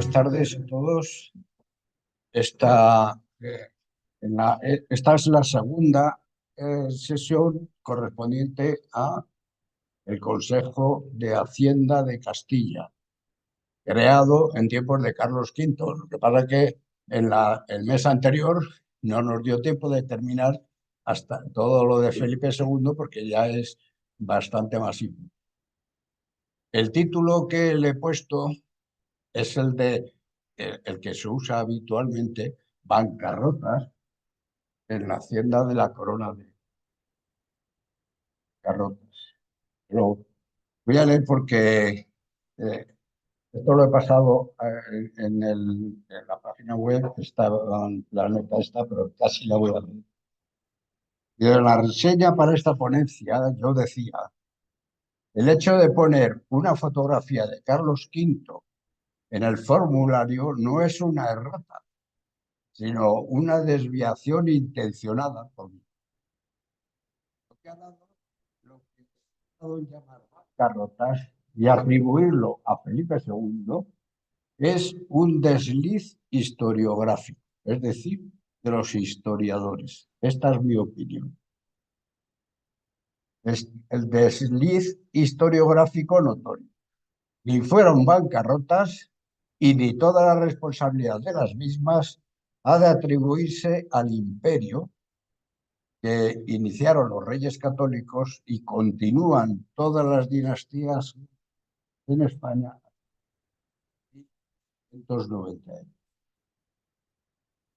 Buenas tardes a todos. Esta, esta es la segunda sesión correspondiente a el Consejo de Hacienda de Castilla, creado en tiempos de Carlos V. Lo que pasa es que el mes anterior no nos dio tiempo de terminar hasta todo lo de Felipe II porque ya es bastante masivo. El título que le he puesto es el que se usa habitualmente, bancarrotas en la hacienda de la corona de bancarrotas. Lo voy a leer porque esto lo he pasado en la página web, está la nota esta, pero casi la voy a leer. Y en la reseña para esta ponencia yo decía, el hecho de poner una fotografía de Carlos V en el formulario no es una errata, sino una desviación intencionada por mí. Lo que ha dado lo que ha dado en llamar bancarrotas y atribuirlo a Felipe II es un desliz historiográfico, es decir, de los historiadores. Esta es mi opinión. Es el desliz historiográfico notorio. Ni fueron bancarrotas y ni toda la responsabilidad de las mismas ha de atribuirse al imperio que iniciaron los reyes católicos y continúan todas las dinastías en España en 290 años,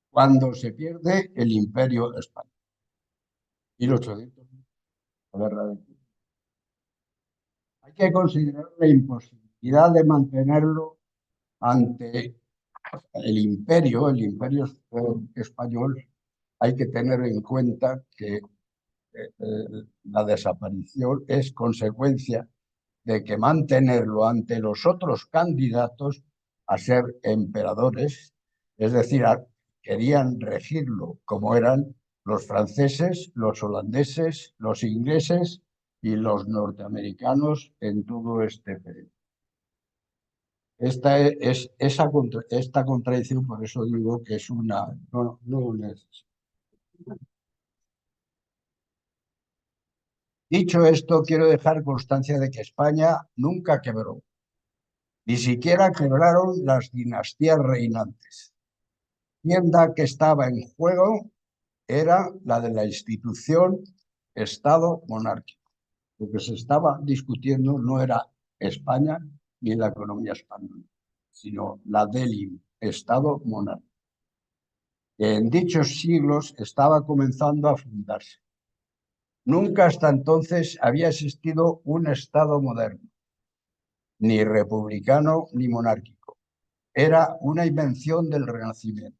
cuando se pierde el imperio español. 1800, la guerra de Cuba. Hay que considerar la imposibilidad de mantenerlo ante el imperio español. Hay que tener en cuenta que la desaparición es consecuencia de que mantenerlo ante los otros candidatos a ser emperadores, es decir, querían regirlo como eran los franceses, los holandeses, los ingleses y los norteamericanos en todo este periodo. Esta contradicción, por eso digo que es no es. Dicho esto, quiero dejar constancia de que España nunca quebró. Ni siquiera quebraron las dinastías reinantes. La hacienda que estaba en juego era la de la institución Estado monárquico. Lo que se estaba discutiendo no era España ni la economía española, sino la del Estado monárquico, que en dichos siglos estaba comenzando a fundarse. Nunca hasta entonces había existido un Estado moderno, ni republicano ni monárquico. Era una invención del Renacimiento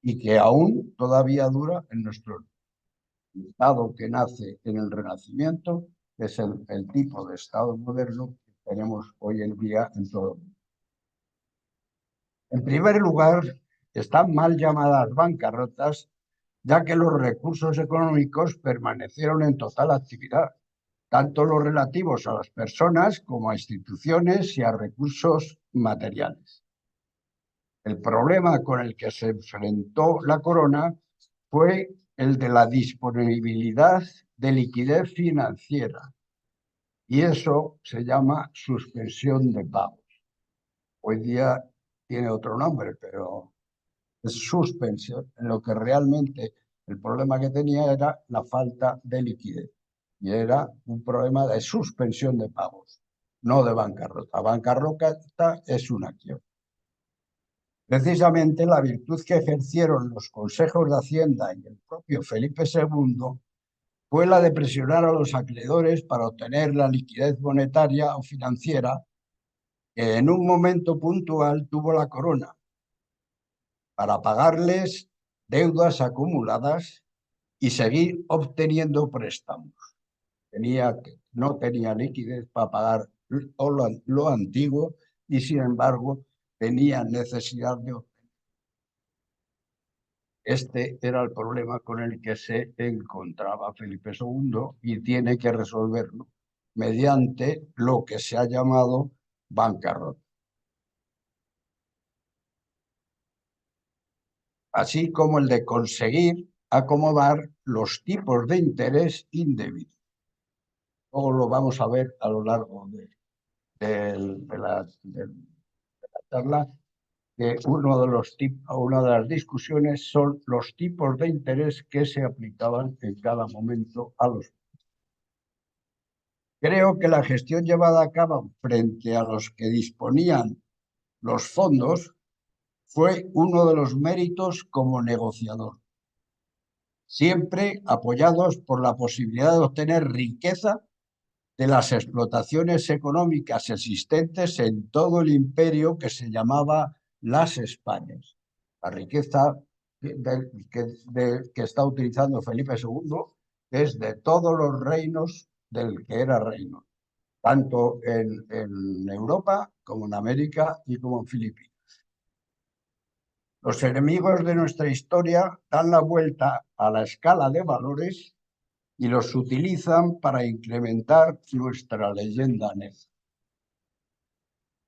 y que aún todavía dura en nuestro Estado que nace en el Renacimiento, es el tipo de Estado moderno que tenemos hoy en día en todo el mundo. En primer lugar, están mal llamadas bancarrotas, ya que los recursos económicos permanecieron en total actividad, tanto los relativos a las personas como a instituciones y a recursos materiales. El problema con el que se enfrentó la corona fue el de la disponibilidad de liquidez financiera, y eso se llama suspensión de pagos. Hoy día tiene otro nombre, pero es suspensión. Lo que realmente el problema que tenía era la falta de liquidez, y era un problema de suspensión de pagos, no de bancarrota. Bancarrota es una quiebra. Precisamente la virtud que ejercieron los consejos de Hacienda y el propio Felipe II fue la de presionar a los acreedores para obtener la liquidez monetaria o financiera que en un momento puntual tuvo la corona, para pagarles deudas acumuladas y seguir obteniendo préstamos. No tenía liquidez para pagar lo antiguo y, sin embargo, tenía necesidad de obtener. Este era el problema con el que se encontraba Felipe II y tiene que resolverlo mediante lo que se ha llamado bancarrota. así como el de conseguir acomodar los tipos de interés indebidos. Luego lo vamos a ver a lo largo de la charla, que una de las discusiones son los tipos de interés que se aplicaban en cada momento a los. Creo que la gestión llevada a cabo frente a los que disponían los fondos fue uno de los méritos como negociador, siempre apoyados por la posibilidad de obtener riqueza de las explotaciones económicas existentes en todo el imperio que se llamaba las Españas. La riqueza que está utilizando Felipe II es de todos los reinos del que era reino, tanto en Europa como en América y como en Filipinas. Los enemigos de nuestra historia dan la vuelta a la escala de valores y los utilizan para incrementar nuestra leyenda negra.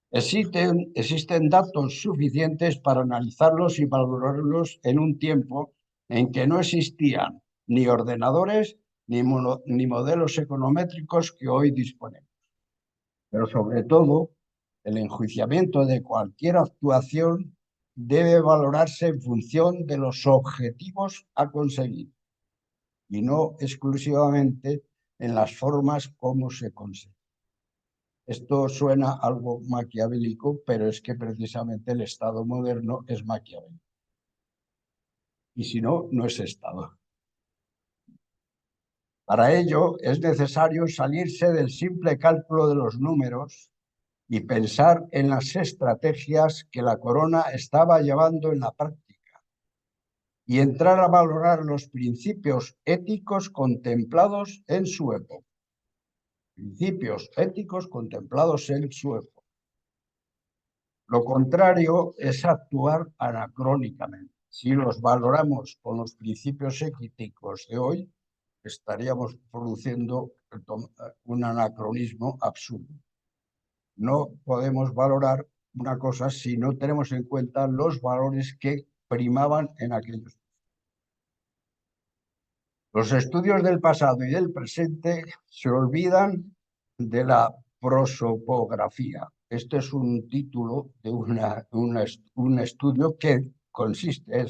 Existen datos suficientes para analizarlos y valorarlos en un tiempo en que no existían ni ordenadores ni modelos econométricos que hoy disponemos. Pero sobre todo, el enjuiciamiento de cualquier actuación debe valorarse en función de los objetivos a conseguir y no exclusivamente en las formas como se consigue. Esto suena algo maquiavélico, pero es que precisamente el Estado moderno es maquiavélico. Y si no, no es Estado. Para ello es necesario salirse del simple cálculo de los números y pensar en las estrategias que la corona estaba llevando en la práctica y entrar a valorar los principios éticos contemplados en su época. Principios éticos contemplados en su época. Lo contrario es actuar anacrónicamente. Si los valoramos con los principios éticos de hoy, estaríamos produciendo un anacronismo absurdo. No podemos valorar una cosa si no tenemos en cuenta los valores que primaban en aquellos. Los estudios del pasado y del presente se olvidan de la prosopografía. Este es un título de un estudio que consiste,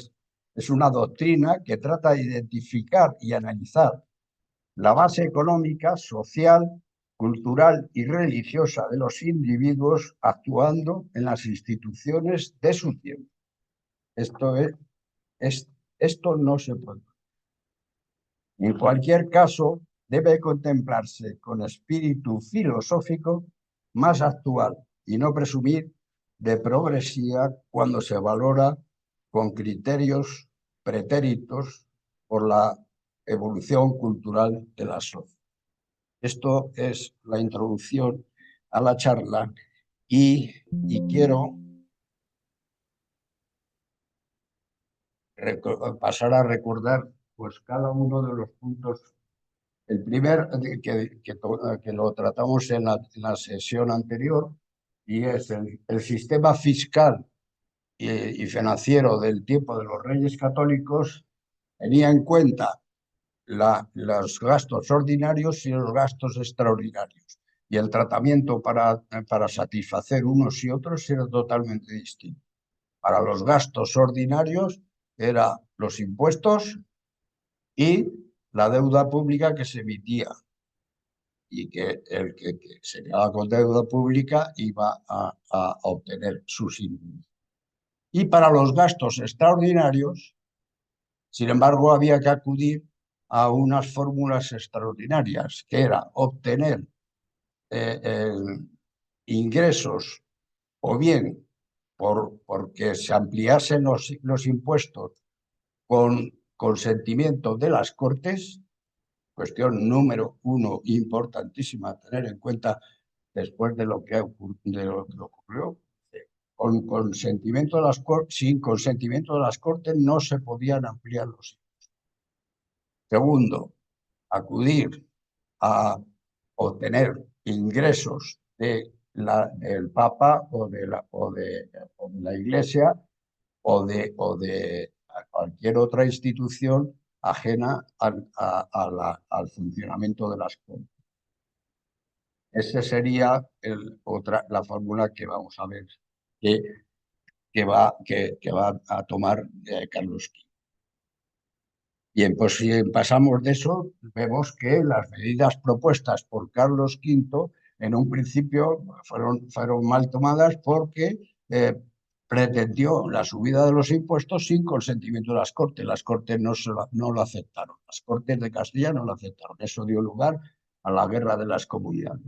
es una doctrina que trata de identificar y analizar la base económica, social, cultural y religiosa de los individuos actuando en las instituciones de su tiempo. Esto no se puede. En cualquier caso, debe contemplarse con espíritu filosófico más actual y no presumir de progresía cuando se valora con criterios pretéritos por la evolución cultural de la sociedad. Esto es la introducción a la charla y quiero pasar a recordar pues cada uno de los puntos. El primer que lo tratamos en la sesión anterior y es el sistema fiscal y financiero del tiempo de los Reyes Católicos tenía en cuenta los gastos ordinarios y los gastos extraordinarios. Y el tratamiento para satisfacer unos y otros era totalmente distinto. Para los gastos ordinarios eran los impuestos y la deuda pública que se emitía, y que el que se quedaba con deuda pública iba a obtener sus ingresos. Y para los gastos extraordinarios, sin embargo, había que acudir a unas fórmulas extraordinarias, que era obtener eh, ingresos o bien porque se ampliasen los impuestos con consentimiento de las Cortes, cuestión número uno importantísima a tener en cuenta después de lo que ocurrió. Con consentimiento de las Cortes, sin consentimiento de las Cortes no se podían ampliar los impuestos. Segundo, acudir a obtener ingresos del Papa o de la Iglesia o de a cualquier otra institución ajena al funcionamiento de las Cortes. Esa sería la fórmula que vamos a ver que, que va a tomar Carlos V. Bien, pues si pasamos de eso, vemos que las medidas propuestas por Carlos V en un principio fueron mal tomadas porque pretendió la subida de los impuestos sin consentimiento de las Cortes. Las Cortes no lo aceptaron. Las Cortes de Castilla no lo aceptaron. Eso dio lugar a la Guerra de las Comunidades,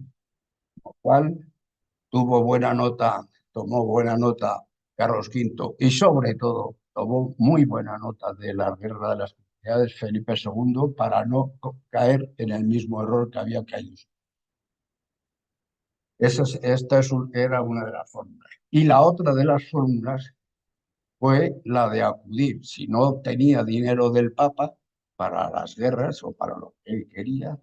lo cual tomó buena nota Carlos V y sobre todo tomó muy buena nota de la Guerra de las Comunidades Felipe II para no caer en el mismo error que había caído. Era una de las fórmulas. Y la otra de las fórmulas fue la de acudir, si no obtenía dinero del Papa para las guerras o para lo que él quería,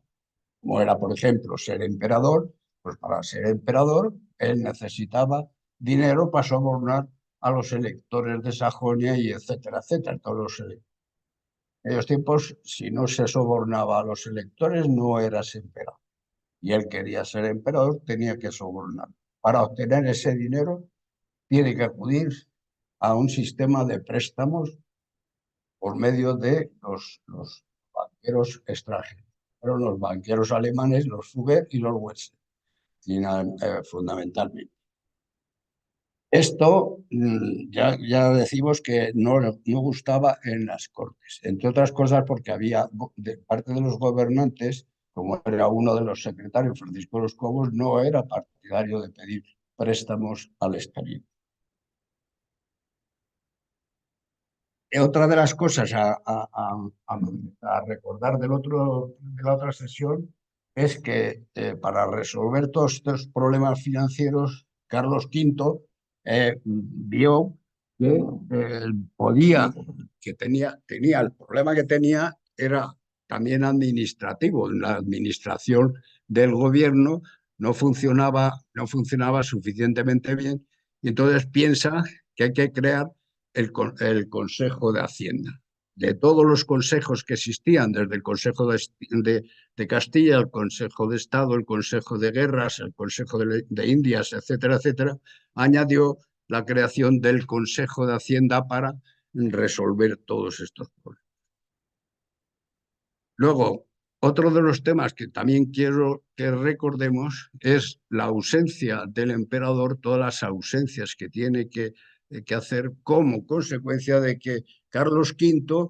como era, por ejemplo, ser emperador, pues para ser emperador él necesitaba dinero para sobornar a los electores de Sajonia y etcétera, etcétera, todos los electores. En aquellos tiempos, si no se sobornaba a los electores, no eras emperador. Y él quería ser emperador, tenía que sobornar. Para obtener ese dinero, tiene que acudir a un sistema de préstamos por medio de los banqueros extranjeros. Fueron los banqueros alemanes, los Fugger y los Wessel, fundamentalmente. Esto ya decimos que no gustaba en las Cortes, entre otras cosas porque había de parte de los gobernantes, como era uno de los secretarios, Francisco de los Cobos, no era partidario de pedir préstamos al exterior. Otra de las cosas a recordar de la otra sesión es que para resolver todos estos problemas financieros, Carlos V vio que tenía el problema que tenía era también administrativo. La administración del gobierno no funcionaba suficientemente bien y entonces piensa que hay que crear el Consejo de Hacienda. De todos los consejos que existían, desde el Consejo de Castilla, el Consejo de Estado, el Consejo de Guerras, el Consejo de Indias, etcétera, etcétera, añadió la creación del Consejo de Hacienda para resolver todos estos problemas. Luego, otro de los temas que también quiero que recordemos es la ausencia del emperador, todas las ausencias que tiene que hacer como consecuencia de que Carlos V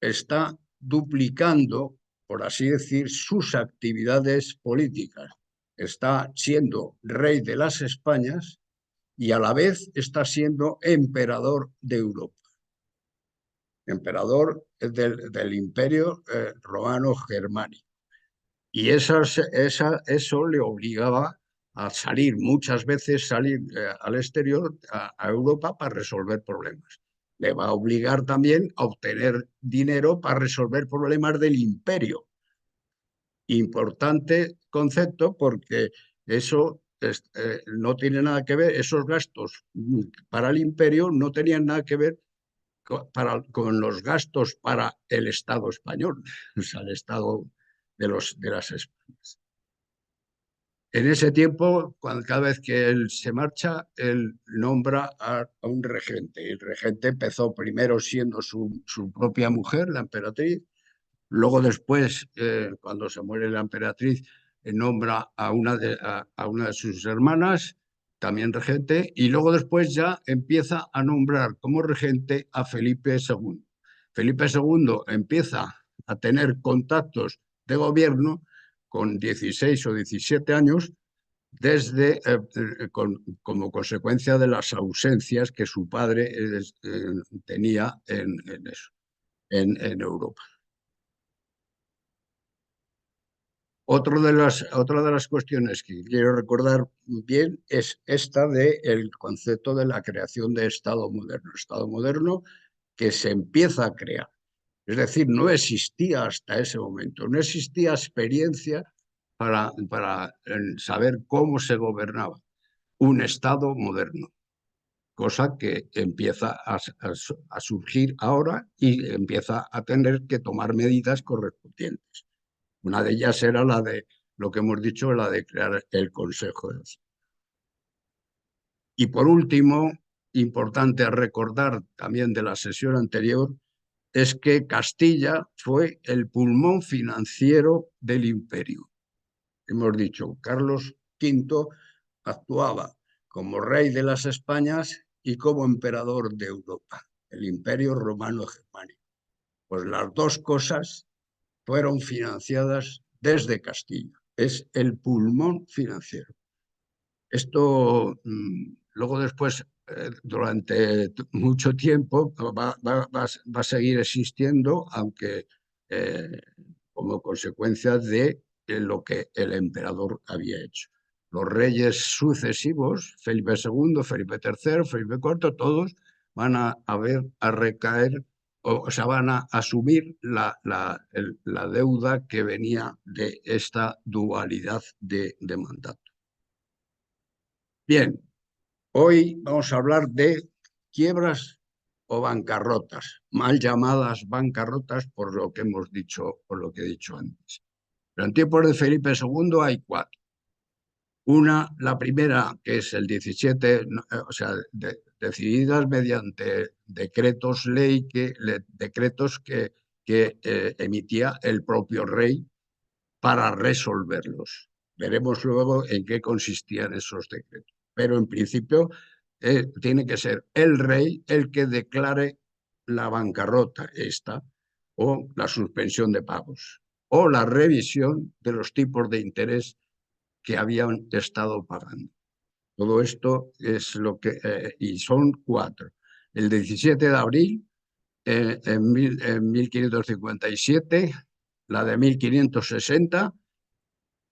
está duplicando, por así decir, sus actividades políticas. Está siendo rey de las Españas y a la vez está siendo emperador de Europa. Emperador del Imperio Romano Germánico. Y eso le obligaba a salir muchas veces al exterior, a Europa, para resolver problemas. Le va a obligar también a obtener dinero para resolver problemas del imperio. Importante concepto porque eso no tiene nada que ver, esos gastos para el imperio no tenían nada que ver con los gastos para el Estado español, o sea, el Estado de las Españas. En ese tiempo, cada vez que él se marcha, él nombra a un regente. El regente empezó primero siendo su propia mujer, la emperatriz. Luego después, cuando se muere la emperatriz, nombra a una de sus hermanas, también regente, y luego después ya empieza a nombrar como regente a Felipe II. Felipe II empieza a tener contactos de gobierno con 16 o 17 años, como consecuencia de las ausencias que su padre tenía en Europa. Otra de las cuestiones que quiero recordar bien es esta del concepto de la creación de Estado moderno. Estado moderno que se empieza a crear. Es decir, no existía hasta ese momento, no existía experiencia para saber cómo se gobernaba un Estado moderno. cosa que empieza a surgir ahora y empieza a tener que tomar medidas correspondientes. Una de ellas era la de lo que hemos dicho, la de crear el Consejo de Estado. Y por último, importante recordar también de la sesión anterior, es que Castilla fue el pulmón financiero del imperio. Hemos dicho, Carlos V actuaba como rey de las Españas y como emperador de Europa, el imperio romano germánico. Pues las dos cosas fueron financiadas desde Castilla. Es el pulmón financiero. Esto luego después, durante mucho tiempo, va a seguir existiendo, aunque eh, como consecuencia de lo que el emperador había hecho. Los reyes sucesivos, Felipe II, Felipe III, Felipe IV, todos van a recaer, o sea, van a asumir la deuda que venía de esta dualidad de mandato. Bien, hoy vamos a hablar de quiebras o bancarrotas, mal llamadas bancarrotas por lo que hemos dicho, por lo que he dicho antes. Pero en tiempos de Felipe II hay cuatro. Una, la primera, que es el 17, o sea, decididas mediante decretos ley, decretos que emitía el propio rey para resolverlos. Veremos luego en qué consistían esos decretos. Pero en principio tiene que ser el rey el que declare la bancarrota esta o la suspensión de pagos o la revisión de los tipos de interés que habían estado pagando. Todo esto es lo que, y son cuatro. El 17 de abril, en 1557, la de 1560,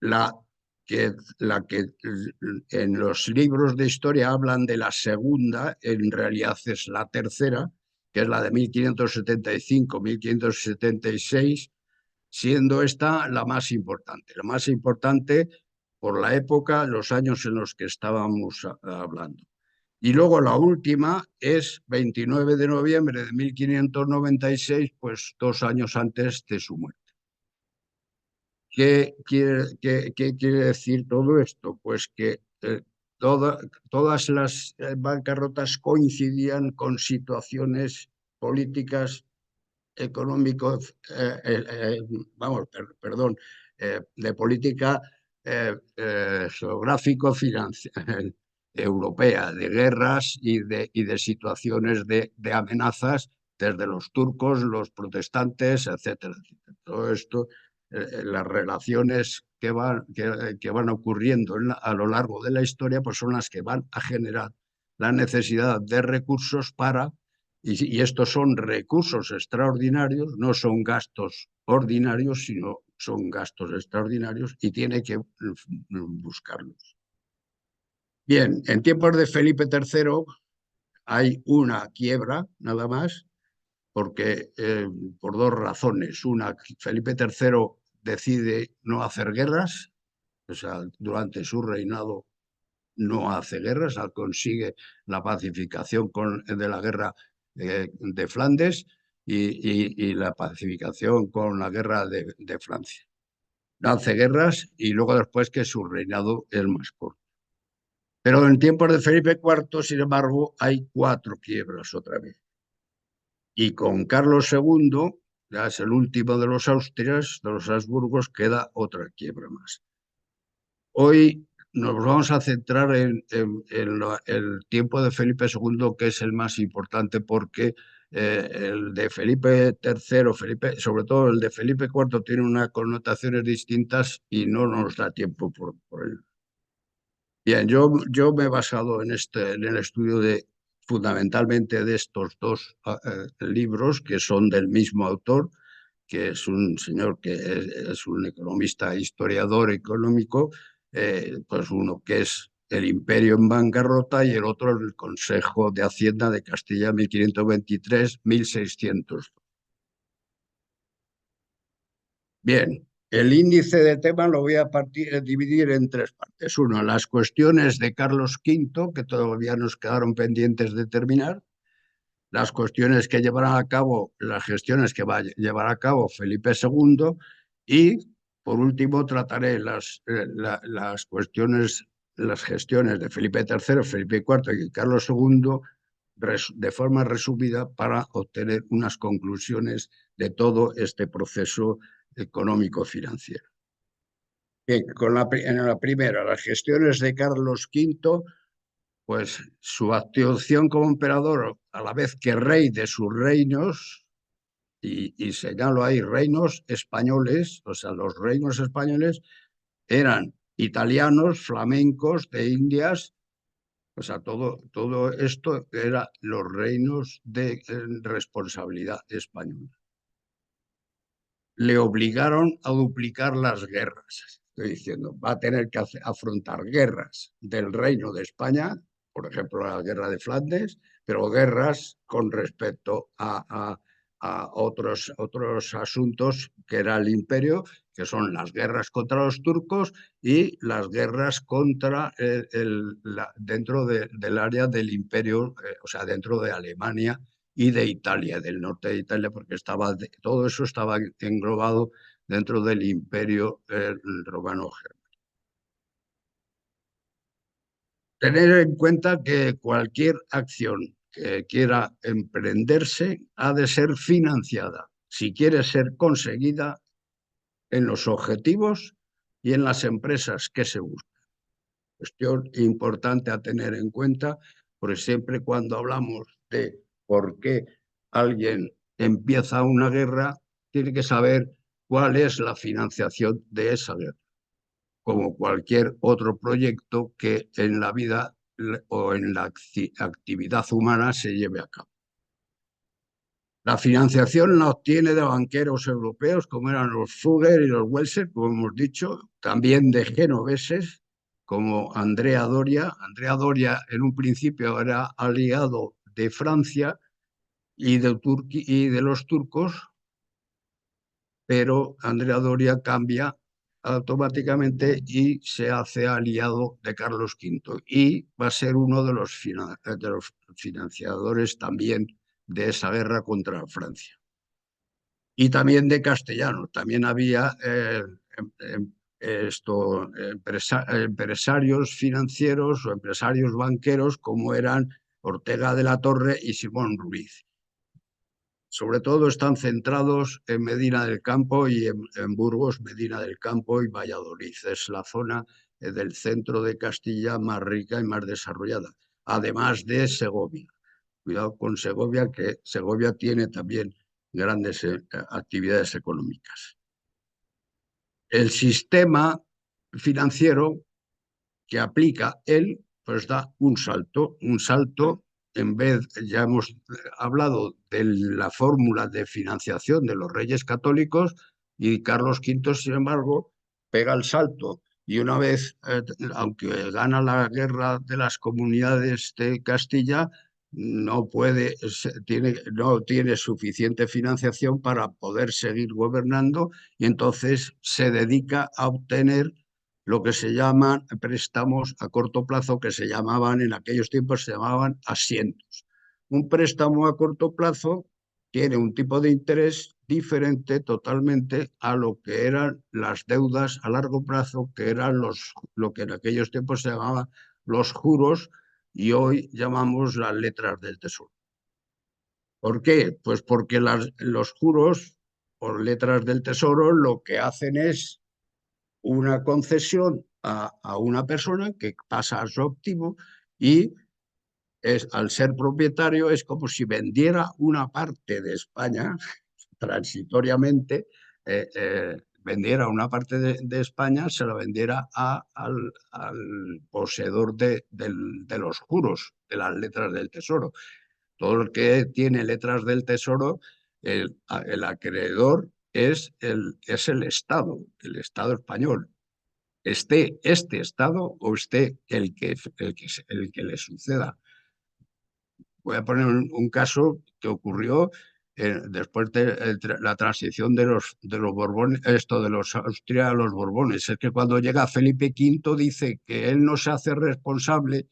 la la que en los libros de historia hablan de la segunda, en realidad es la tercera, que es la de 1575-1576, siendo esta la más importante. La más importante por la época, los años en los que estábamos hablando. Y luego la última es 29 de noviembre de 1596, pues 2 años antes de su muerte. ¿Qué quiere decir todo esto? Pues que todas las bancarrotas coincidían con situaciones políticas, económicos, perdón, de política geográfico-financiera europea, de guerras y de situaciones de amenazas desde los turcos, los protestantes, etcétera, etcétera. Todo esto, las relaciones que van ocurriendo a lo largo de la historia, pues son las que van a generar la necesidad de recursos para, y estos son recursos extraordinarios, no son gastos ordinarios, sino son gastos extraordinarios y tiene que buscarlos. Bien, en tiempos de Felipe III hay una quiebra nada más, porque por dos razones. Una, Felipe III decide no hacer guerras, o sea, durante su reinado no hace guerras, consigue la pacificación de la guerra de Flandes y la pacificación con la guerra de Francia. No hace guerras y luego después que su reinado es más corto. Pero en tiempos de Felipe IV, sin embargo, hay 4 quiebras otra vez. Y con Carlos II, ya es el último de los Austrias, de los Habsburgos, queda otra quiebra más. Hoy nos vamos a centrar en el tiempo de Felipe II, que es el más importante, porque el de Felipe III, sobre todo el de Felipe IV, tiene unas connotaciones distintas y no nos da tiempo por él. Bien, yo me he basado en el estudio fundamentalmente de estos dos libros, que son del mismo autor, que es un señor que es un economista, historiador económico, pues uno que es El Imperio en bancarrota y el otro el Consejo de Hacienda de Castilla 1523-1600. Bien, El índice de temas lo voy a dividir en tres partes. Uno, las cuestiones de Carlos V, que todavía nos quedaron pendientes de terminar, las cuestiones que llevará a cabo, las gestiones que va a llevar a cabo Felipe II y, por último, trataré las cuestiones, las gestiones de Felipe III, Felipe IV y Carlos II de forma resumida para obtener unas conclusiones de todo este proceso económico-financiero. Bien, en la primera, las gestiones de Carlos V, pues su actuación como emperador, a la vez que rey de sus reinos, y señalo ahí reinos españoles, o sea, los reinos españoles eran italianos, flamencos, de Indias, o sea, todo esto eran los reinos de responsabilidad española. Le obligaron a duplicar las guerras. Estoy diciendo, va a tener que afrontar guerras del Reino de España, por ejemplo, la guerra de Flandes, pero guerras con respecto a otros asuntos que era el imperio, que son las guerras contra los turcos y las guerras contra dentro del área del imperio, o sea, dentro de Alemania y de Italia, del norte de Italia, porque todo eso estaba englobado dentro del imperio romano germano. Tener en cuenta que cualquier acción que quiera emprenderse ha de ser financiada, si quiere ser conseguida en los objetivos y en las empresas que se buscan. Cuestión importante a tener en cuenta, porque siempre cuando hablamos de por qué alguien empieza una guerra, tiene que saber cuál es la financiación de esa guerra, como cualquier otro proyecto que en la vida o en la actividad humana se lleve a cabo. La financiación la obtiene de banqueros europeos, como eran los Fugger y los Welser, como hemos dicho, también de genoveses, como Andrea Doria. Andrea Doria en un principio era aliado de Francia y de los turcos, pero Andrea Doria cambia automáticamente y se hace aliado de Carlos V y va a ser uno de los financiadores también de esa guerra contra Francia. Y también de castellanos. También había empresarios financieros o empresarios banqueros como eran Ortega de la Torre y Simón Ruiz. Sobre todo están centrados en Medina del Campo y en Burgos, Medina del Campo y Valladolid. Es la zona del centro de Castilla más rica y más desarrollada, además de Segovia. Cuidado con Segovia, que Segovia tiene también grandes actividades económicas. El sistema financiero que aplica él, pues da un salto en vez, ya hemos hablado de la fórmula de financiación de los reyes católicos y Carlos V, sin embargo, pega el salto y una vez, aunque gana la guerra de las comunidades de Castilla, no tiene suficiente financiación para poder seguir gobernando y entonces se dedica a obtener lo que se llaman préstamos a corto plazo, que se llamaban en aquellos tiempos, se llamaban asientos. Un préstamo a corto plazo tiene un tipo de interés diferente totalmente a lo que eran las deudas a largo plazo, que eran lo que en aquellos tiempos se llamaban los juros y hoy llamamos las letras del tesoro. ¿Por qué? Pues porque los juros o letras del tesoro lo que hacen es una concesión a una persona que pasa a su activo y al ser propietario es como si vendiera una parte de España transitoriamente, vendiera una parte de España, se la vendiera al poseedor de los juros, de las letras del tesoro. Todo el que tiene letras del tesoro, el acreedor es el Estado español. Esté este Estado o esté el que le suceda. Voy a poner un caso que ocurrió después de la transición de los Borbones, esto de los Austria a los Borbones, es que cuando llega Felipe V dice que él no se hace responsable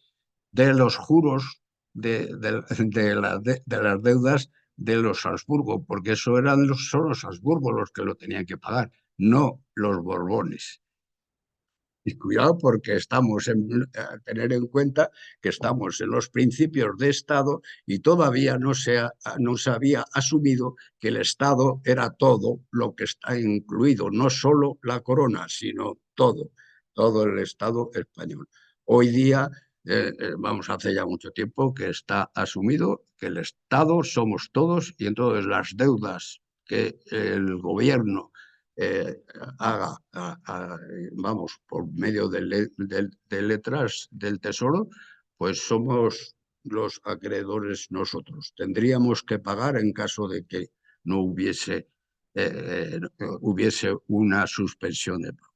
de los juros de las deudas de los Habsburgo, porque eso eran solo los Habsburgo los que lo tenían que pagar, no los Borbones. Y cuidado porque a tener en cuenta que estamos en los principios de Estado y todavía no se había asumido que el Estado era todo lo que está incluido, no solo la corona, sino todo el Estado español. Hoy día, vamos, hace ya mucho tiempo que está asumido que el Estado somos todos y entonces las deudas que el gobierno eh, haga, vamos, por medio de letras del Tesoro, pues somos los acreedores nosotros. Tendríamos que pagar en caso de que no hubiese una suspensión de pago.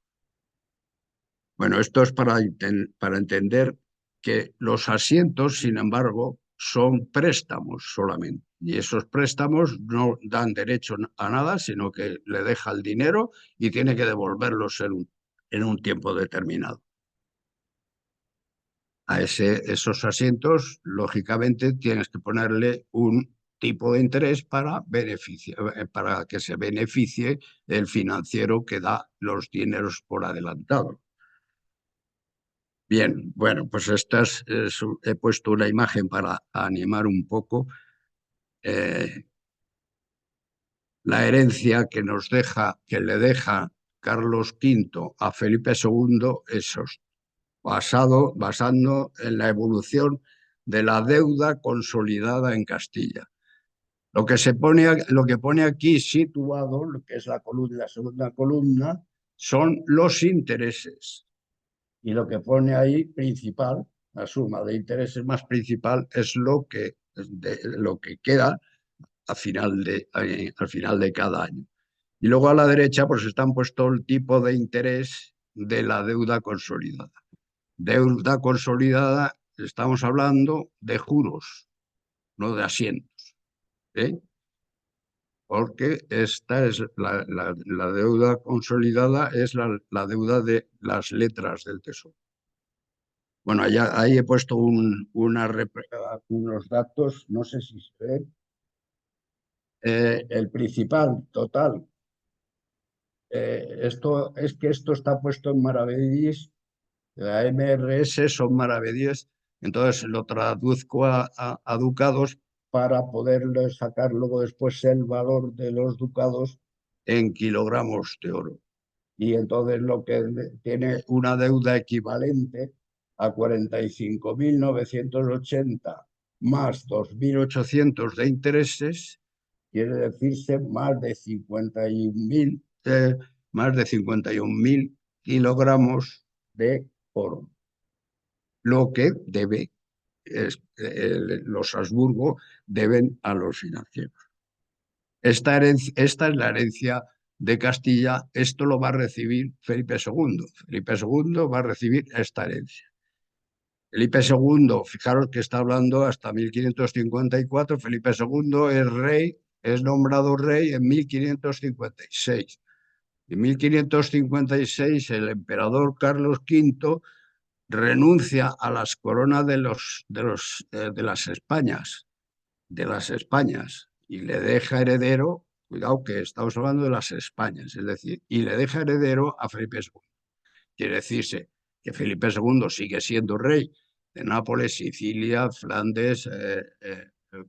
Bueno, esto es para entender que los asientos, sin embargo, son préstamos solamente. Y esos préstamos no dan derecho a nada, sino que le deja el dinero y tiene que devolverlos en un tiempo determinado. Esos asientos, lógicamente, tienes que ponerle un tipo de interés para que se beneficie el financiero que da los dineros por adelantado. Bien, bueno, pues he puesto una imagen para animar un poco la herencia que le deja Carlos V a Felipe II, basando en la evolución de la deuda consolidada en Castilla. Lo que pone aquí situado, lo que es la segunda columna, son los intereses. Y lo que pone ahí principal, la suma de intereses más principal, es lo que queda al final de cada año. Y luego a la derecha pues están puesto el tipo de interés de la deuda consolidada. Deuda consolidada, estamos hablando de juros, no de asientos, ¿eh? Porque esta es la deuda consolidada, es la deuda de las letras del Tesoro. Bueno, ahí he puesto unos datos, no sé si se ve. El principal total, esto está puesto en maravedís, la MRS son maravedíes, entonces lo traduzco a ducados para poderle sacar luego después el valor de los ducados en kilogramos de oro. Y entonces lo que tiene una deuda equivalente a 45.980 más 2.800 de intereses, quiere decirse más de 51.000 kilogramos de oro. Lo que los Habsburgo deben a los financieros. Esta es la herencia de Castilla, esto lo va a recibir Felipe II. Felipe II va a recibir esta herencia. Felipe II, fijaros que está hablando hasta 1554, Felipe II es nombrado rey en 1556. En 1556 el emperador Carlos V renuncia a las coronas de las Españas y le deja heredero, cuidado que estamos hablando de las Españas, es decir, y le deja heredero a Felipe II. Quiere decirse que Felipe II sigue siendo rey de Nápoles, Sicilia, Flandes,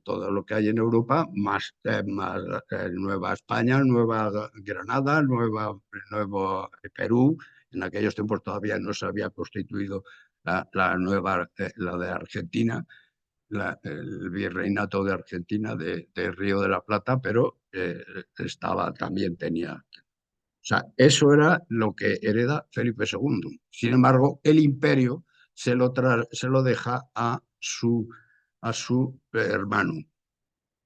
todo lo que hay en Europa, más Nueva España, Nueva Granada, Nuevo Perú. En aquellos tiempos todavía no se había constituido la de Argentina, el virreinato de Argentina de Río de la Plata, pero también tenía. O sea, eso era lo que hereda Felipe II. Sin embargo, el imperio se lo deja a su hermano.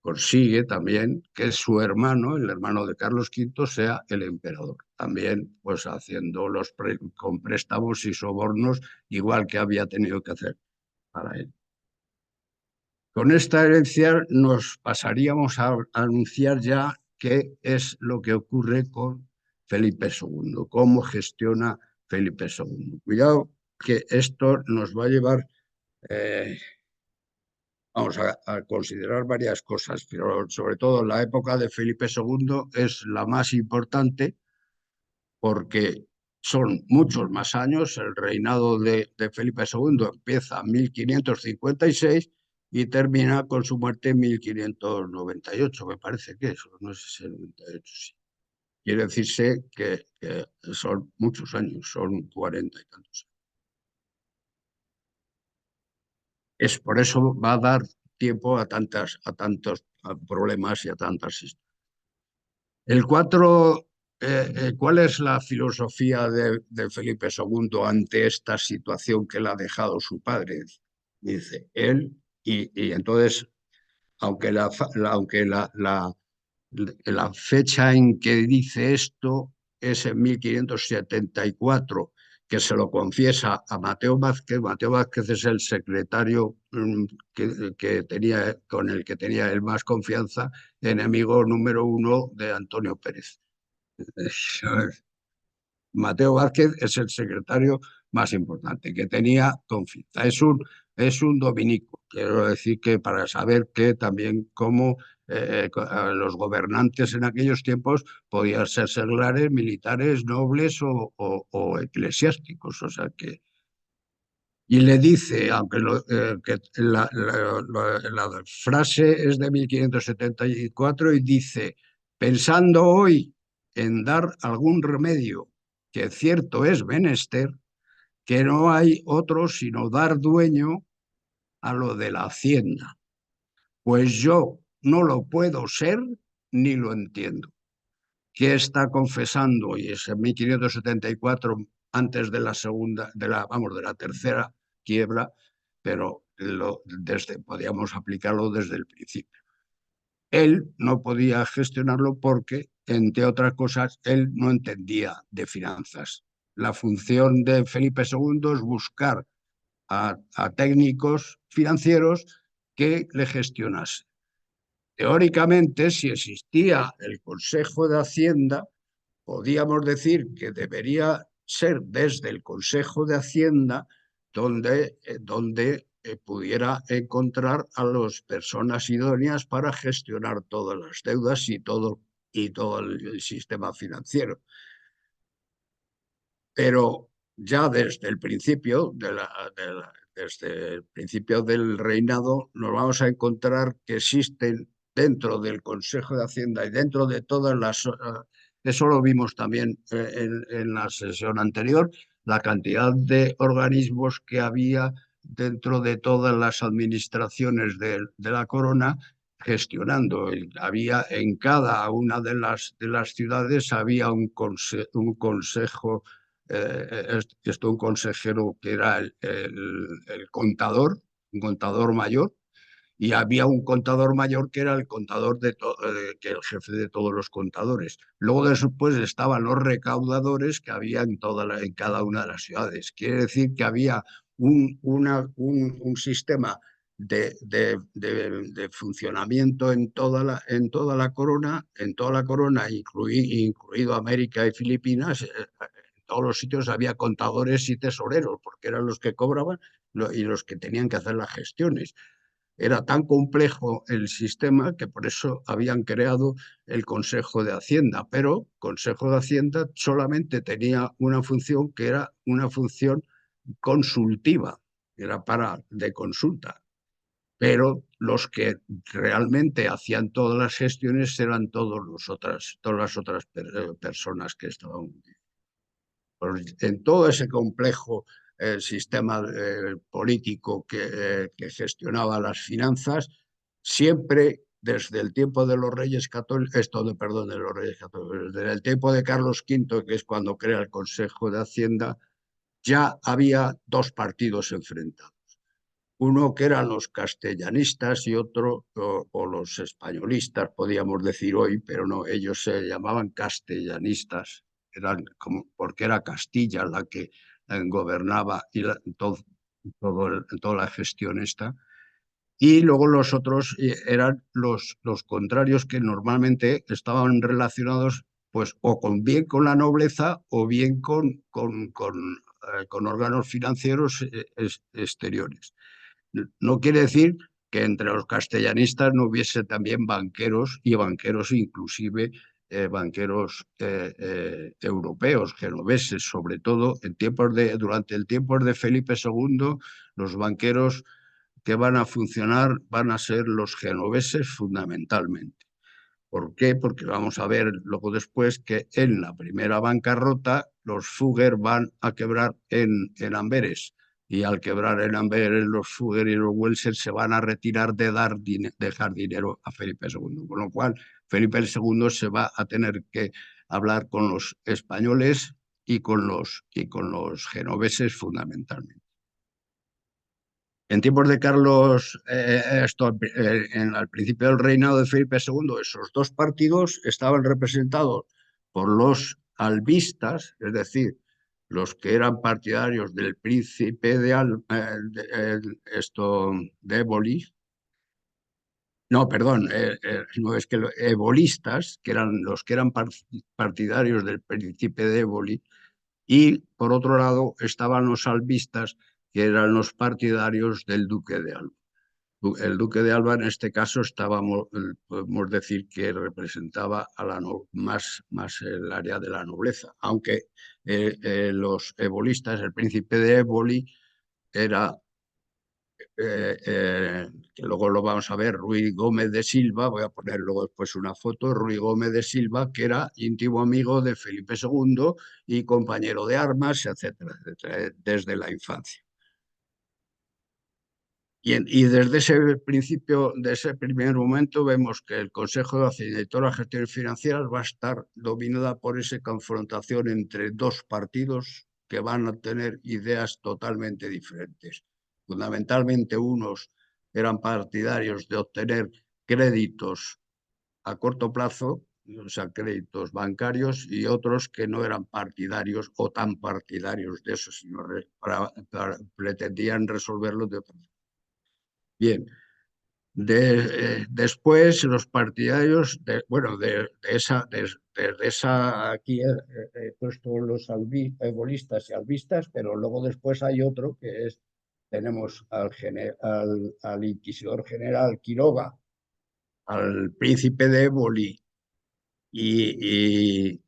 Consigue también que su hermano, el hermano de Carlos V, sea el emperador. También, pues, haciendo con préstamos y sobornos, igual que había tenido que hacer para él. Con esta herencia nos pasaríamos a anunciar ya qué es lo que ocurre con Felipe II, cómo gestiona Felipe II. Cuidado que esto nos va a llevar, eh, vamos a considerar varias cosas, pero sobre todo la época de Felipe II es la más importante porque son muchos más años. El reinado de Felipe II empieza en 1556 y termina con su muerte en 1598, me parece que eso, no sé si es el 98, sí. Quiere decirse que son muchos años, son 40 y tantos. Es por eso va a dar tiempo a tantos problemas y a tantas historias. El 4, ¿cuál es la filosofía de Felipe II ante esta situación que le ha dejado su padre? Dice él, y entonces, aunque la fecha en que dice esto es en 1574, que se lo confiesa a Mateo Vázquez. Mateo Vázquez es el secretario que tenía, con el que tenía él más confianza, enemigo número uno de Antonio Pérez. Mateo Vázquez es el secretario más importante que tenía confianza. Es un dominico. Quiero decir que para saber que también cómo los gobernantes en aquellos tiempos podían ser seglares, militares, nobles o eclesiásticos. O sea que, y le dice, aunque que la frase es de 1574 y dice, pensando hoy en dar algún remedio que cierto es menester, que no hay otro sino dar dueño a lo de la hacienda, pues yo no lo puedo ser ni lo entiendo. ¿Qué está confesando? Y es en 1574, antes de la segunda, de la tercera quiebra, pero podíamos aplicarlo desde el principio. Él no podía gestionarlo porque, entre otras cosas, él no entendía de finanzas. La función de Felipe II es buscar a técnicos financieros que le gestionasen. Teóricamente, si existía el Consejo de Hacienda, podíamos decir que debería ser desde el Consejo de Hacienda donde pudiera encontrar a las personas idóneas para gestionar todas las deudas y todo el sistema financiero. Pero ya desde el principio, desde el principio del reinado, nos vamos a encontrar que existen dentro del Consejo de Hacienda y dentro de todas las... Eso lo vimos también en la sesión anterior, la cantidad de organismos que había dentro de todas las administraciones de la corona gestionando. Había en cada una de las ciudades había un consejo, esto un consejero que era el contador, un contador mayor, y había un contador mayor que era el contador que el jefe de todos los contadores. Luego después estaban los recaudadores que había en cada una de las ciudades. Quiere decir que había un sistema de funcionamiento en toda la corona, incluido América y Filipinas. En todos los sitios había contadores y tesoreros, porque eran los que cobraban y los que tenían que hacer las gestiones. Era tan complejo el sistema que por eso habían creado el Consejo de Hacienda, pero Consejo de Hacienda solamente tenía una función, que era una función consultiva, era de consulta, pero los que realmente hacían todas las gestiones eran todas las otras personas que estaban en todo ese complejo sistema político que gestionaba las finanzas. Siempre desde el tiempo de los Reyes Católicos, perdón, de los Reyes Católicos, desde el tiempo de Carlos V, que es cuando crea el Consejo de Hacienda, ya había dos partidos enfrentados. Uno que eran los castellanistas y otro, o los españolistas, podríamos decir hoy, pero no, ellos se llamaban castellanistas, porque era Castilla la que gobernaba y toda la gestión esta. Y luego los otros eran los contrarios, que normalmente estaban relacionados pues o con bien con la nobleza o bien con órganos financieros exteriores. No quiere decir que entre los castellanistas no hubiese también banqueros, y banqueros inclusive banqueros europeos, genoveses, sobre todo durante el tiempo de Felipe II. Los banqueros que van a funcionar van a ser los genoveses fundamentalmente. ¿Por qué? Porque vamos a ver luego después que en la primera bancarrota los Fugger van a quebrar en Amberes, y al quebrar en Amberes los Fugger y los Welser se van a retirar de dejar dinero a Felipe II, con lo cual Felipe II se va a tener que hablar con los españoles y con los genoveses fundamentalmente. En tiempos de Carlos, al principio del reinado de Felipe II, esos dos partidos estaban representados por los albistas, es decir, los que eran partidarios del príncipe de Éboli. No, perdón, no es que ebolistas, que eran los que eran partidarios del príncipe de Éboli, y por otro lado estaban los albistas, que eran los partidarios del duque de Alba. El duque de Alba en este caso podemos decir que representaba a más el área de la nobleza, aunque los ebolistas, el príncipe de Éboli era, que luego lo vamos a ver, Ruy Gómez de Silva. Voy a poner luego después una foto, Ruy Gómez de Silva, que era íntimo amigo de Felipe II y compañero de armas, etcétera, etcétera, desde la infancia. Y desde ese principio, de ese primer momento, vemos que el Consejo de Hacienda y todas las gestiones financieras va a estar dominada por esa confrontación entre dos partidos que van a tener ideas totalmente diferentes. Fundamentalmente, unos eran partidarios de obtener créditos a corto plazo, o sea, créditos bancarios, y otros que no eran partidarios o tan partidarios de eso, sino pretendían resolverlo de otra forma. Bien, después los partidarios, aquí he puesto los bolistas y albistas, pero luego después hay otro que tenemos al inquisidor general Quiroga, al príncipe de Éboli y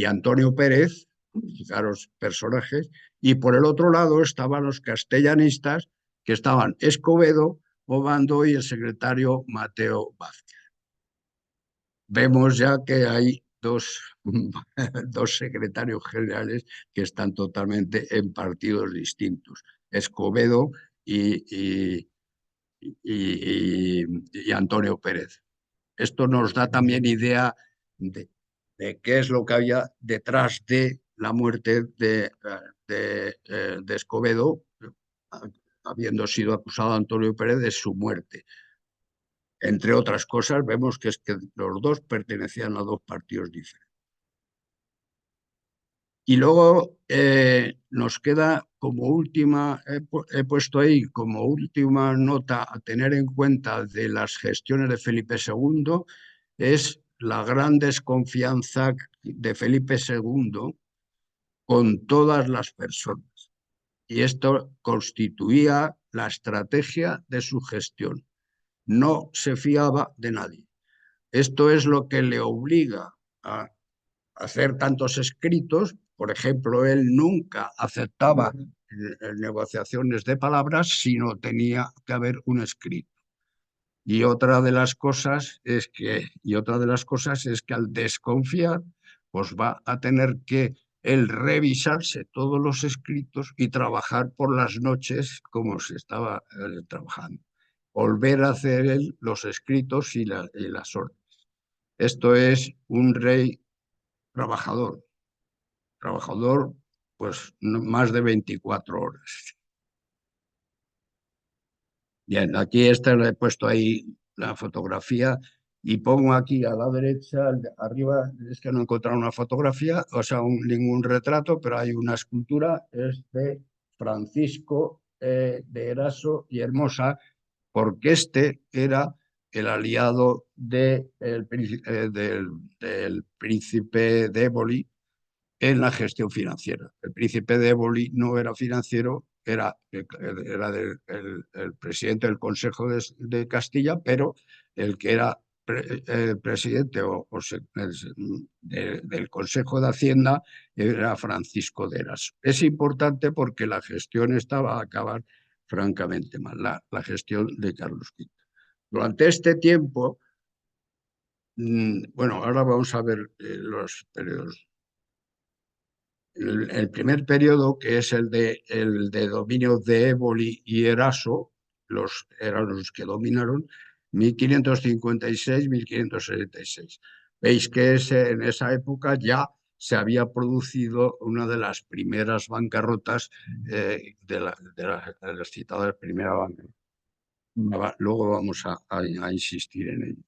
Antonio Pérez, fijaros personajes, y por el otro lado estaban los castellanistas, que estaban Escobedo, Obando y el secretario Mateo Vázquez. Vemos ya que hay dos secretarios generales que están totalmente en partidos distintos, Escobedo y Antonio Pérez. Esto nos da también idea de qué es lo que había detrás de la muerte de Escobedo, habiendo sido acusado Antonio Pérez de su muerte. Entre otras cosas, vemos que los dos pertenecían a dos partidos diferentes. Y luego nos queda como última, he puesto ahí como última nota a tener en cuenta de las gestiones de Felipe II, es la gran desconfianza de Felipe II con todas las personas. Y esto constituía la estrategia de su gestión. No se fiaba de nadie. Esto es lo que le obliga a hacer tantos escritos. Por ejemplo, él nunca aceptaba negociaciones de palabras, sino tenía que haber un escrito. Y otra de las cosas es que al desconfiar, pues va a tener que él revisarse todos los escritos y trabajar por las noches como se estaba trabajando. Volver a hacer él los escritos y las órdenes. Esto es un rey trabajador. Trabajador, pues más de 24 horas. Bien, aquí le he puesto ahí la fotografía y pongo aquí a la derecha, arriba, es que no he encontrado una fotografía, o sea, ningún retrato, pero hay una escultura, es de Francisco de Eraso y Hermosa, porque este era el aliado del príncipe de Éboli en la gestión financiera. El príncipe de Éboli no era financiero, era el presidente del Consejo de Castilla, pero el que era presidente del Consejo de Hacienda era Francisco de Eras. Es importante porque la gestión estaba a acabar francamente mal, la gestión de Carlos V. Durante este tiempo, bueno, ahora vamos a ver los periodos. El primer periodo, que es el de dominio de Éboli y Eraso, eran los que dominaron, 1556-1576. Veis que en esa época ya se había producido una de las primeras bancarrotas de las citadas primeras bancarrotas. Luego vamos a insistir en ello.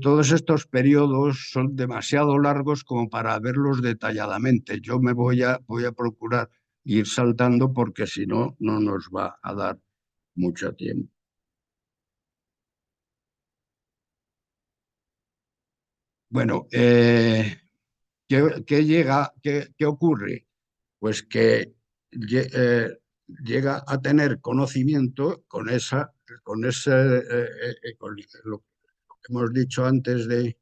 Todos estos periodos son demasiado largos como para verlos detalladamente. Yo voy a procurar ir saltando porque si no, no nos va a dar mucho tiempo. Bueno, ¿qué ocurre? Pues que llega a tener conocimiento con lo que hemos dicho antes de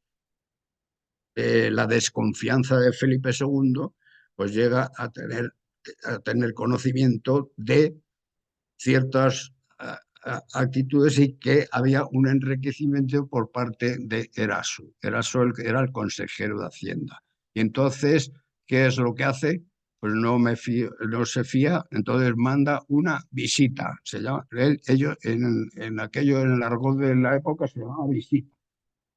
la desconfianza de Felipe II, pues llega a tener conocimiento de ciertas actitudes y que había un enriquecimiento por parte de Eraso. Eraso era el consejero de Hacienda. Y entonces, ¿qué es lo que hace? Pues no se fía, entonces manda una visita. Se llama, ellos en el argot de la época se llamaba visita.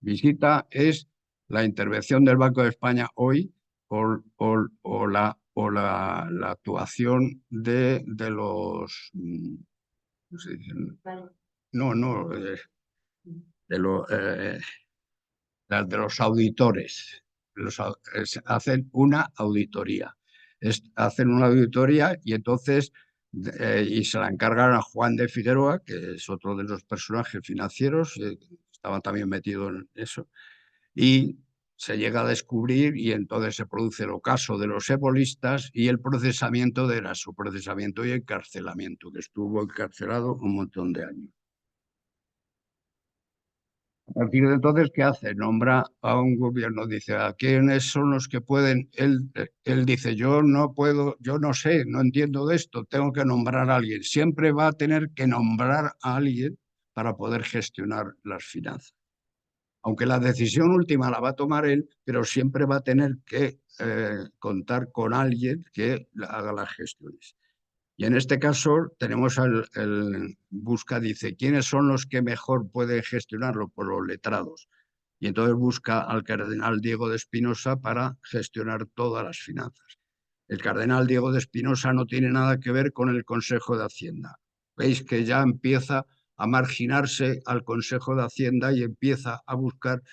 Visita es la intervención del Banco de España hoy o la actuación de los... ¿cómo se dice? Vale. No, no, de, lo- eh, las de los auditores. Hacen una auditoría. Hacen una auditoría y entonces y se la encargan a Juan de Figueroa, que es otro de los personajes financieros, estaba también metido en eso, y se llega a descubrir y entonces se produce el ocaso de los ebolistas y el procesamiento su procesamiento y encarcelamiento, que estuvo encarcelado un montón de años. A partir de entonces, ¿qué hace? Nombra a un gobierno, dice, ¿a quiénes son los que pueden? Él dice, yo no puedo, yo no sé, no entiendo de esto, tengo que nombrar a alguien. Siempre va a tener que nombrar a alguien para poder gestionar las finanzas. Aunque la decisión última la va a tomar él, pero siempre va a tener que contar con alguien que haga las gestiones. Y en este caso tenemos busca, dice, ¿quiénes son los que mejor pueden gestionarlo? Por los letrados. Y entonces busca al cardenal Diego de Espinosa para gestionar todas las finanzas. El cardenal Diego de Espinosa no tiene nada que ver con el Consejo de Hacienda. Veis que ya empieza a marginarse al Consejo de Hacienda y empieza a buscar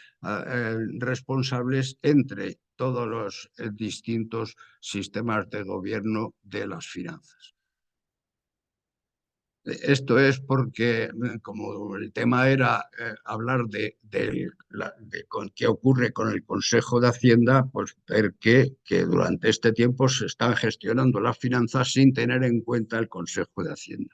responsables entre todos los distintos sistemas de gobierno de las finanzas. Esto es porque, como el tema era hablar de qué ocurre con el Consejo de Hacienda, pues ver que durante este tiempo se están gestionando las finanzas sin tener en cuenta el Consejo de Hacienda.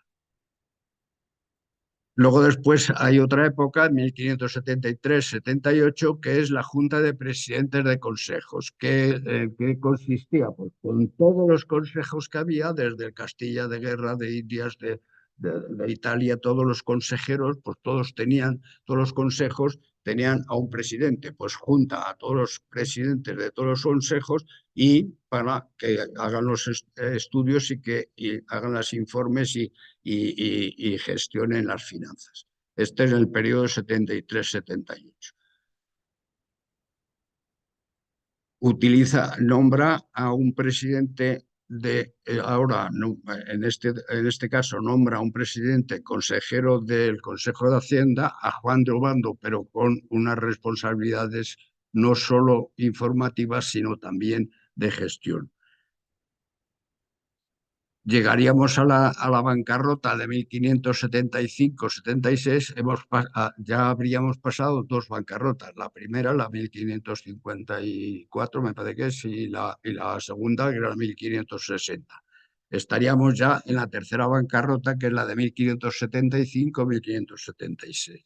Luego después hay otra época, 1573-78, que es la Junta de Presidentes de Consejos. ¿Qué consistía? Pues con todos los consejos que había, desde el Castilla de Guerra, de Indias, de Italia, todos los consejeros, pues todos los consejos tenían a un presidente, pues junta a todos los presidentes de todos los consejos y para que hagan los estudios y hagan los informes y gestionen las finanzas. Este es el periodo 73-78. Nombra a un presidente ahora, en este caso, nombra a un presidente consejero del Consejo de Hacienda, a Juan de Obando, pero con unas responsabilidades no solo informativas, sino también de gestión. llegaríamos a la bancarrota de 1575-76, ya habríamos pasado dos bancarrotas. La primera, la 1554, me parece que es, y la segunda, que era la 1560. Estaríamos ya en la tercera bancarrota, que es la de 1575-1576.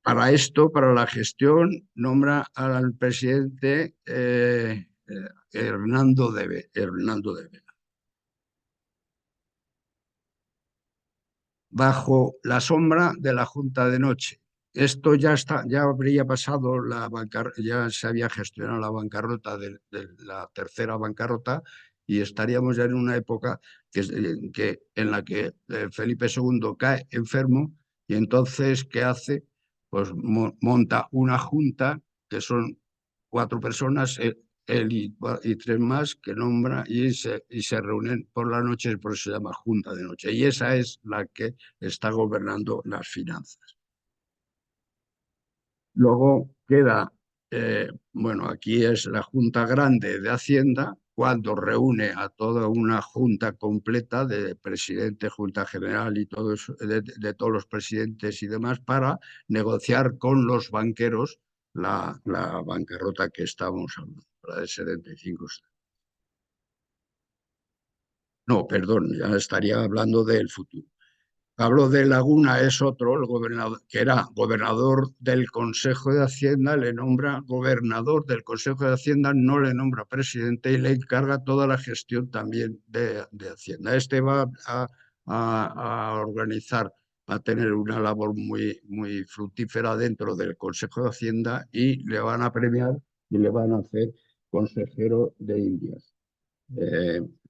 Para esto, para la gestión, nombra al presidente Hernando de Vela. Bajo la sombra de la Junta de Noche. Esto ya está, ya habría pasado ya se había gestionado la bancarrota de la tercera bancarrota y estaríamos ya en una época en la que Felipe II cae enfermo y entonces, ¿qué hace? Pues monta una junta que son cuatro personas, él y tres más que nombra y se reúnen por la noche, por eso se llama Junta de Noche. Y esa es la que está gobernando las finanzas. Luego queda, bueno, aquí es la Junta Grande de Hacienda, cuando reúne a toda una junta completa de presidente, Junta General y todos, de todos los presidentes y demás para negociar con los banqueros la bancarrota que estamos hablando, la de 75. No, perdón, ya estaría hablando del futuro. Pablo de Laguna es otro, el gobernador, que era gobernador del Consejo de Hacienda, le nombra gobernador del Consejo de Hacienda, no le nombra presidente y le encarga toda la gestión también de Hacienda. Este va a organizar, va a tener una labor muy fructífera dentro del Consejo de Hacienda y le van a premiar y le van a hacer consejero de Indias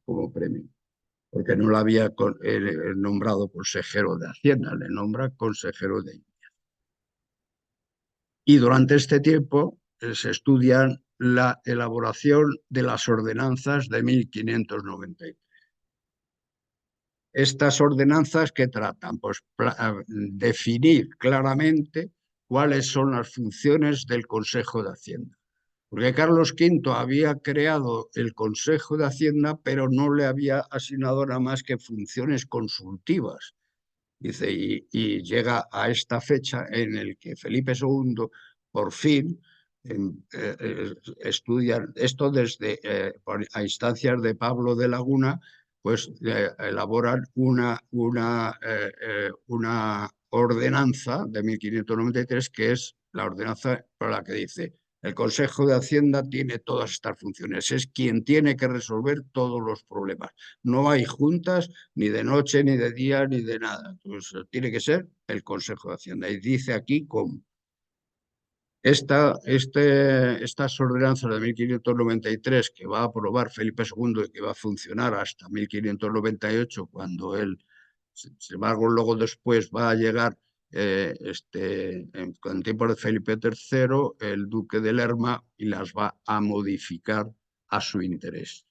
como premio porque no lo había nombrado consejero de Hacienda, le nombra consejero de... Y durante este tiempo se estudian la elaboración de las ordenanzas de 1590. Estas ordenanzas que tratan, pues definir claramente cuáles son las funciones del Consejo de Hacienda. Porque Carlos V había creado el Consejo de Hacienda, pero no le había asignado nada más que funciones consultivas. Dice, y llega a esta fecha en el que Felipe II, por fin, estudia esto desde, a instancias de Pablo de Laguna, pues elaboran una ordenanza de 1593 que es la ordenanza por la que dice el Consejo de Hacienda tiene todas estas funciones, es quien tiene que resolver todos los problemas. No hay juntas ni de noche, ni de día, ni de nada. Pues tiene que ser el Consejo de Hacienda. Y dice aquí cómo. Estas ordenanzas de 1593 que va a aprobar Felipe II y que va a funcionar hasta 1598, cuando él, sin embargo, luego después va a llegar, con tiempo de Felipe III, el duque de Lerma y las va a modificar a su interés.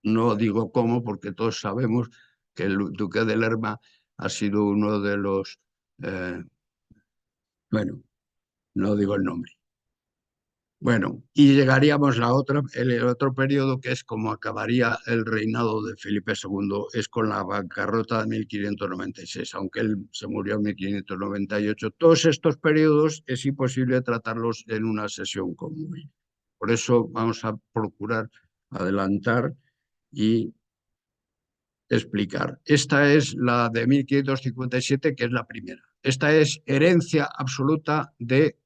No digo cómo, porque todos sabemos que el duque de Lerma ha sido uno de los, bueno, no digo el nombre. Bueno, y llegaríamos el otro periodo que es como acabaría el reinado de Felipe II, es con la bancarrota de 1596, aunque él se murió en 1598. Todos estos periodos es imposible tratarlos en una sesión común. Por eso vamos a procurar adelantar y explicar. Esta es la de 1557, que es la primera. Esta es herencia absoluta de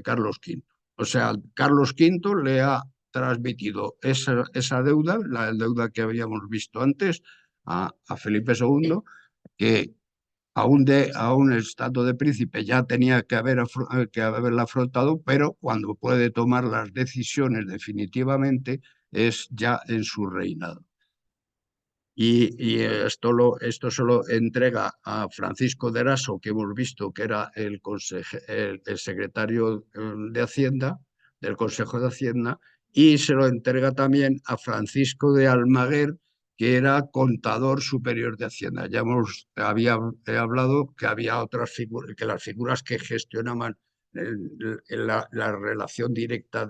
Carlos V. O sea, Carlos V le ha transmitido esa deuda, la deuda que habíamos visto antes, a Felipe II, que aún estando de príncipe ya tenía que haberla afrontado, pero cuando puede tomar las decisiones definitivamente es ya en su reinado. Y esto se lo entrega a Francisco de Eraso, que hemos visto que era el secretario de Hacienda, del Consejo de Hacienda, y se lo entrega también a Francisco de Almaguer, que era contador superior de Hacienda. He hablado que había otras figuras, que las figuras que gestionaban la relación directa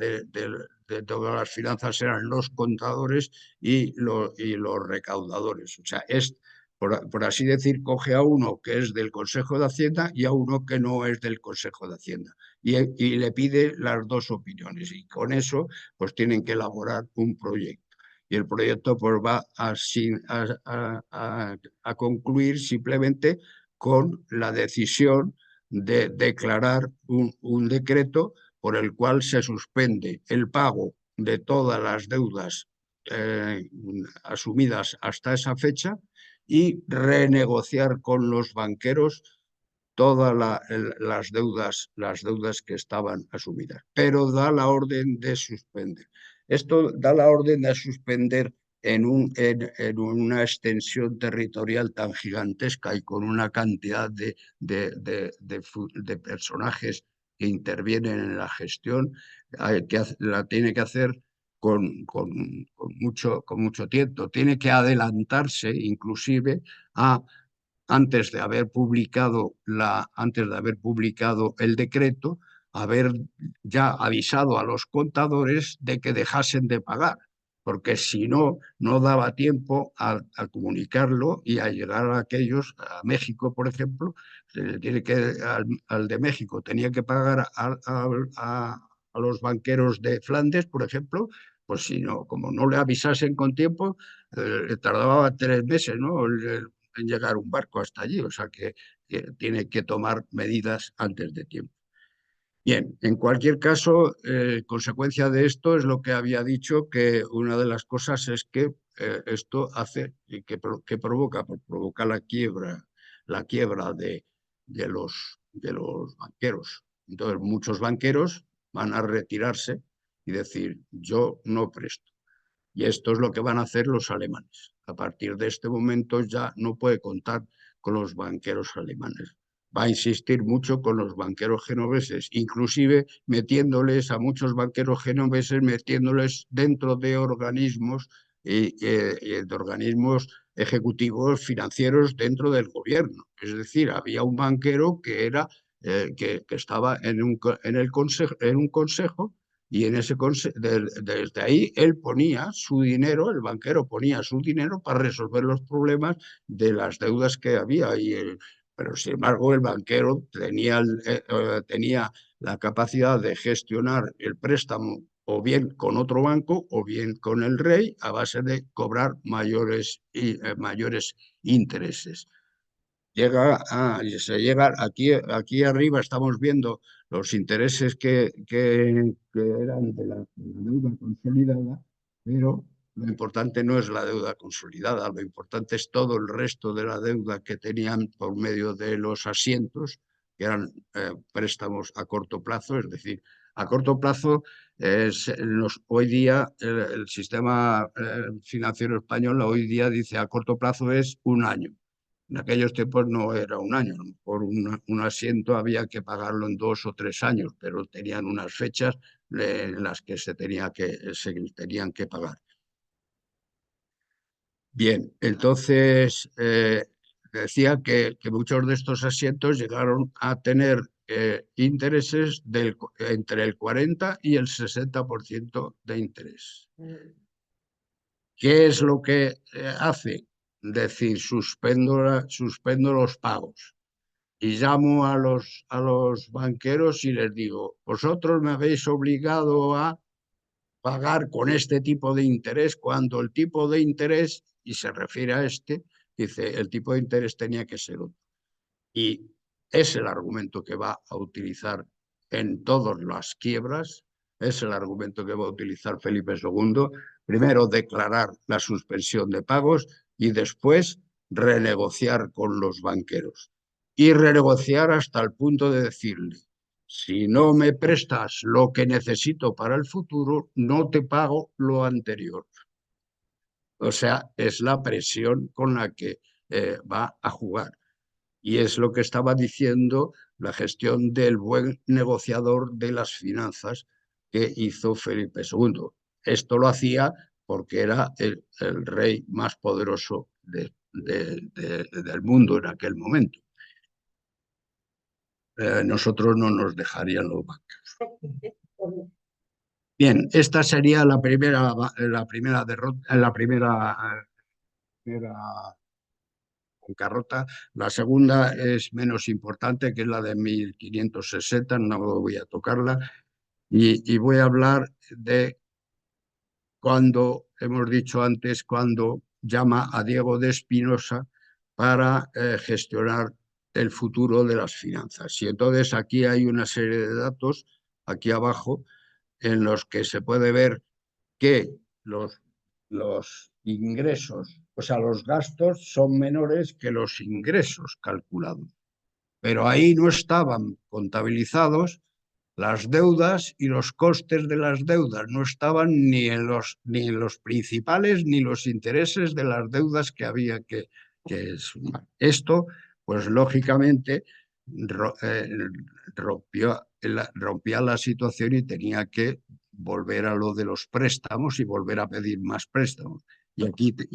de todas las finanzas eran los contadores y los recaudadores. O sea, por así decir, coge a uno que es del Consejo de Hacienda y a uno que no es del Consejo de Hacienda. Y le pide las dos opiniones. Y con eso, pues tienen que elaborar un proyecto. Y el proyecto pues va a concluir simplemente con la decisión de declarar un decreto por el cual se suspende el pago de todas las deudas asumidas hasta esa fecha y renegociar con los banqueros todas las deudas que estaban asumidas, pero da la orden de suspender. Esto da la orden de suspender en una extensión territorial tan gigantesca y con una cantidad de personajes que intervienen en la gestión, que la tiene que hacer con mucho tiempo. Tiene que adelantarse inclusive a antes de haber publicado el decreto, haber ya avisado a los contadores de que dejasen de pagar, porque si no, no daba tiempo a comunicarlo y a llegar a aquellos, a México, por ejemplo, al de México tenía que pagar a los banqueros de Flandes, por ejemplo, pues si no, como no le avisasen con tiempo, tardaba 3 meses, ¿no? En llegar un barco hasta allí, o sea que tiene que tomar medidas antes de tiempo. Bien, en cualquier caso, consecuencia de esto es lo que había dicho, que una de las cosas es que esto hace, que provoca, pues provoca la quiebra de los banqueros. Entonces, muchos banqueros van a retirarse y decir, yo no presto. Y esto es lo que van a hacer los alemanes. A partir de este momento ya no puede contar con los banqueros alemanes. Va a insistir mucho con los banqueros genoveses, inclusive metiéndoles a muchos banqueros genoveses, metiéndoles dentro de organismos, de organismos ejecutivos financieros dentro del gobierno. Es decir, había un banquero que estaba en un consejo y desde ahí él ponía su dinero, el banquero ponía su dinero para resolver los problemas de las deudas que había. Pero sin embargo el banquero tenía la capacidad de gestionar el préstamo o bien con otro banco o bien con el rey a base de cobrar mayores intereses. Se llega aquí arriba estamos viendo los intereses que eran de la deuda consolidada, pero lo importante no es la deuda consolidada, lo importante es todo el resto de la deuda que tenían por medio de los asientos, que eran préstamos a corto plazo, es decir, a corto plazo hoy día el sistema financiero español hoy día dice a corto plazo es un año. En aquellos tiempos no era un año, por un asiento había que pagarlo en 2 o 3 años, pero tenían unas fechas en las que se tenían que pagar. Bien, entonces decía que muchos de estos asientos llegaron a tener intereses entre el 40 y el 60% de interés. ¿Qué es lo que hace? Decir, suspendo los pagos. Y llamo a los banqueros y les digo, vosotros me habéis obligado a pagar con este tipo de interés cuando el tipo de interés, y se refiere a dice, el tipo de interés tenía que ser otro. Y es el argumento que va a utilizar en todas las quiebras, es el argumento que va a utilizar Felipe II, primero declarar la suspensión de pagos y después renegociar con los banqueros. Y renegociar hasta el punto de decirle, si no me prestas lo que necesito para el futuro, no te pago lo anterior. O sea, es la presión con la que va a jugar. Y es lo que estaba diciendo la gestión del buen negociador de las finanzas que hizo Felipe II. Esto lo hacía porque era el rey más poderoso del mundo en aquel momento. Nosotros no nos dejarían los bancos. Bien, esta sería la primera derrota, primera bancarrota. La segunda es menos importante, que es la de 1560, no voy a tocarla, y voy a hablar de cuando, hemos dicho antes, cuando llama a Diego de Espinosa para gestionar el futuro de las finanzas. Y entonces aquí hay una serie de datos, aquí abajo, en los que se puede ver que los ingresos, o sea, los gastos son menores que los ingresos calculados. Pero ahí no estaban contabilizados las deudas y los costes de las deudas. No estaban ni en los principales ni los intereses de las deudas que había que sumar. Esto, pues lógicamente, rompía la situación y tenía que volver a lo de los préstamos y volver a pedir más préstamos. Y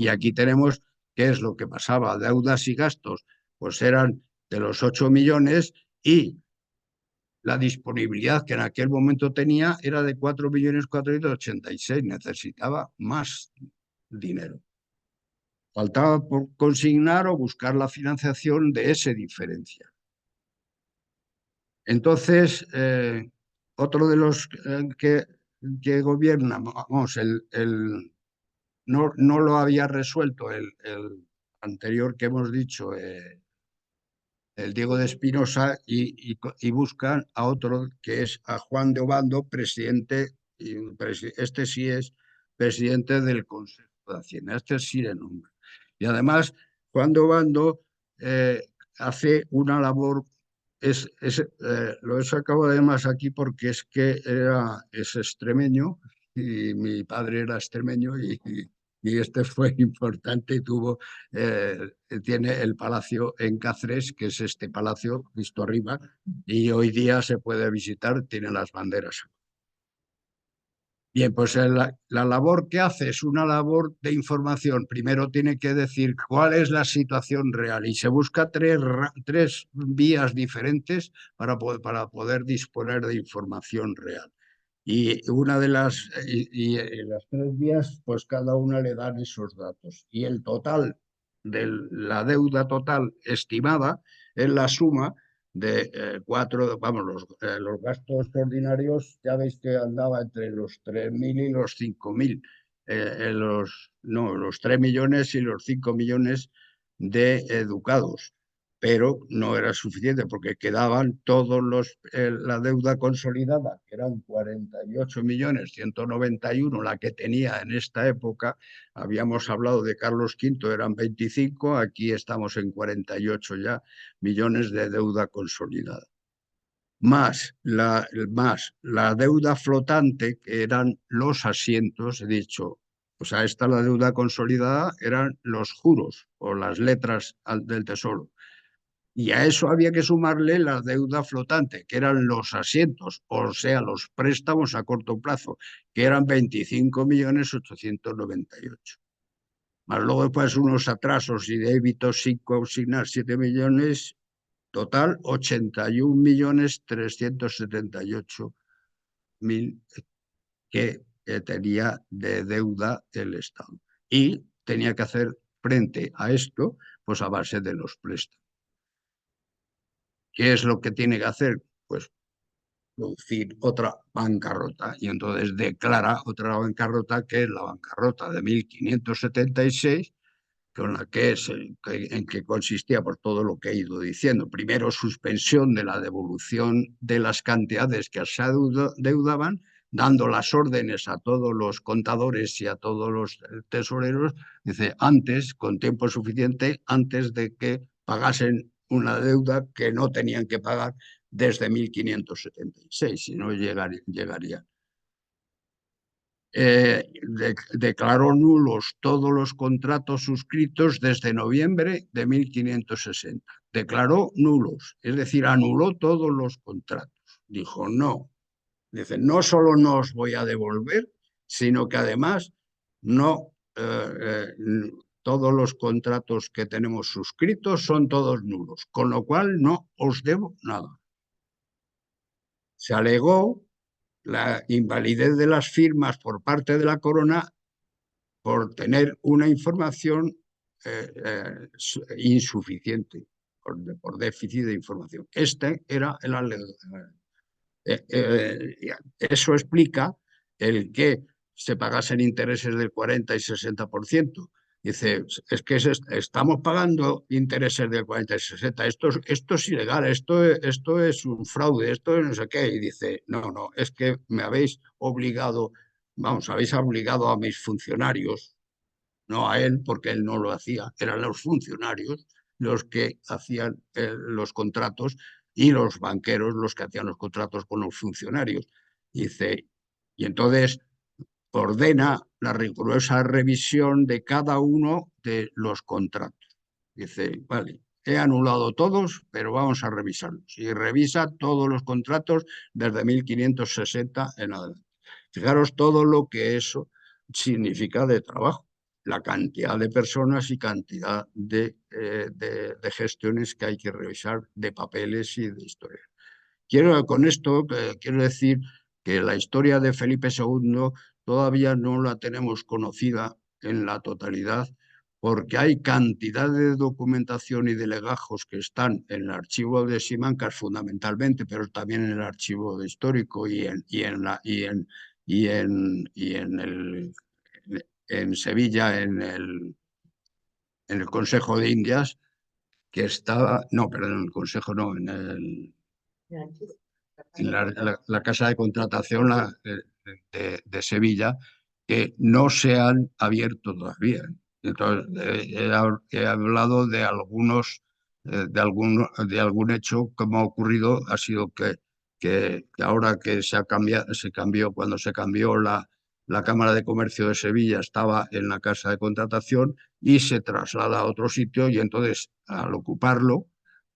aquí tenemos qué es lo que pasaba. Deudas y gastos, pues eran de los 8 millones, y la disponibilidad que en aquel momento tenía era de 4.486.000. Necesitaba más dinero. Faltaba por consignar o buscar la financiación de ese diferencia. Entonces, otro de los que gobiernan, vamos, no lo había resuelto el anterior que hemos dicho, el Diego de Espinosa, y buscan a otro, que es a Juan de Obando, presidente, este sí es presidente del Consejo de Hacienda, este sí le nombra. Y además, Juan de Obando eh, hace una labor, lo he sacado además aquí porque es que es extremeño, y mi padre era extremeño, y este fue importante, y tiene el palacio en Cáceres, que es este palacio visto arriba, y hoy día se puede visitar, tiene las banderas. Bien, pues la labor que hace es una labor de información. Primero tiene que decir cuál es la situación real, y se busca tres vías diferentes para poder disponer de información real. Y las tres vías, pues cada una le dan esos datos. Y el total de la deuda total estimada es la suma de vamos, los gastos ordinarios, ya veis que andaba entre los 3.000 y los 5.000, no, los 3 millones y los 5 millones de educados, pero no era suficiente porque quedaban la deuda consolidada, que eran 48.191.000, la que tenía en esta época. Habíamos hablado de Carlos V, eran 25, aquí estamos en 48 ya millones de deuda consolidada. Más la deuda flotante, que eran los asientos, he dicho. O sea, la deuda consolidada eran los juros o las letras del Tesoro. Y a eso había que sumarle la deuda flotante, que eran los asientos, o sea, los préstamos a corto plazo, que eran 25.898.000. Más luego, pues, unos atrasos y débitos sin consignar 7 millones, total 81.378.000 que tenía de deuda el Estado. Y tenía que hacer frente a esto, pues a base de los préstamos. ¿Qué es lo que tiene que hacer? Pues producir otra bancarrota, y entonces declara otra bancarrota, que es la bancarrota de 1576, en que consistía por todo lo que he ido diciendo. Primero, suspensión de la devolución de las cantidades que se adeudaban, dando las órdenes a todos los contadores y a todos los tesoreros, dice, antes, con tiempo suficiente, antes de que pagasen una deuda que no tenían que pagar desde 1576, si no llegarían. Declaró nulos todos los contratos suscritos desde noviembre de 1560. Declaró nulos, es decir, anuló todos los contratos. Dijo, no. Dice, no solo no os voy a devolver, sino que además no, todos los contratos que tenemos suscritos son todos nulos, con lo cual no os debo nada. Se alegó la invalidez de las firmas por parte de la corona por tener una información insuficiente, por déficit de información. Este era el alegato. Eso explica el que se pagasen intereses del 40 y 60%. Dice, es que estamos pagando intereses del 40 y 60, esto es ilegal, esto es un fraude, esto es no sé qué. Y dice, no, no, es que me habéis obligado, vamos, habéis obligado a mis funcionarios, no a él, porque él no lo hacía, eran los funcionarios los que hacían los contratos y los banqueros los que hacían los contratos con los funcionarios. Dice, y entonces ordena la rigurosa revisión de cada uno de los contratos. Dice, vale, he anulado todos, pero vamos a revisarlos. Y revisa todos los contratos desde 1560 en adelante. Fijaros todo lo que eso significa de trabajo, la cantidad de personas y cantidad de gestiones que hay que revisar, de papeles y de historia. Con esto quiero decir que la historia de Felipe II todavía no la tenemos conocida en la totalidad porque hay cantidad de documentación y de legajos que están en el archivo de Simancas fundamentalmente, pero también en el archivo de histórico en Sevilla, en el Consejo de Indias, que estaba, no, perdón, en el Consejo no, en la casa de contratación de Sevilla, que no se han abierto todavía. Entonces, he hablado de de algún hecho que me ha ocurrido, ha sido que ahora que se cambió, cuando se cambió la Cámara de Comercio de Sevilla, estaba en la casa de contratación y se traslada a otro sitio y entonces al ocuparlo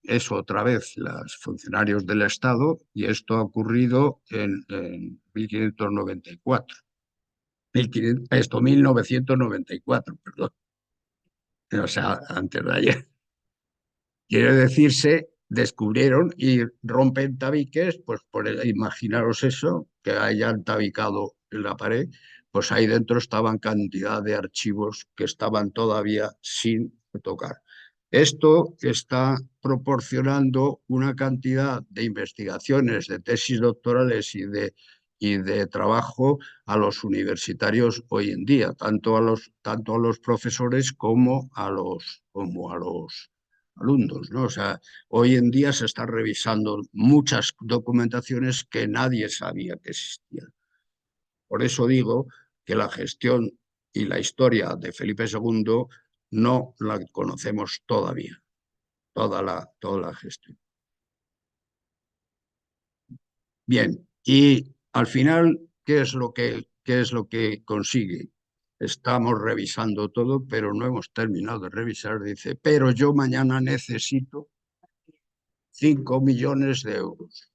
es otra vez los funcionarios del Estado y esto ha ocurrido en 1594. 1994, perdón. O sea, antes de ayer. Quiere decirse, descubrieron y rompen tabiques, pues imaginaros eso, que hayan tabicado en la pared, pues ahí dentro estaban cantidad de archivos que estaban todavía sin tocar. Esto está proporcionando una cantidad de investigaciones, de tesis doctorales y de trabajo a los universitarios hoy en día, tanto a los profesores como a los alumnos, ¿no? O sea, hoy en día se están revisando muchas documentaciones que nadie sabía que existían. Por eso digo que la gestión y la historia de Felipe II no la conocemos todavía, toda la gestión. Bien, y al final, qué es lo que consigue? Estamos revisando todo, pero no hemos terminado de revisar. Dice, pero yo mañana necesito 5 millones de euros,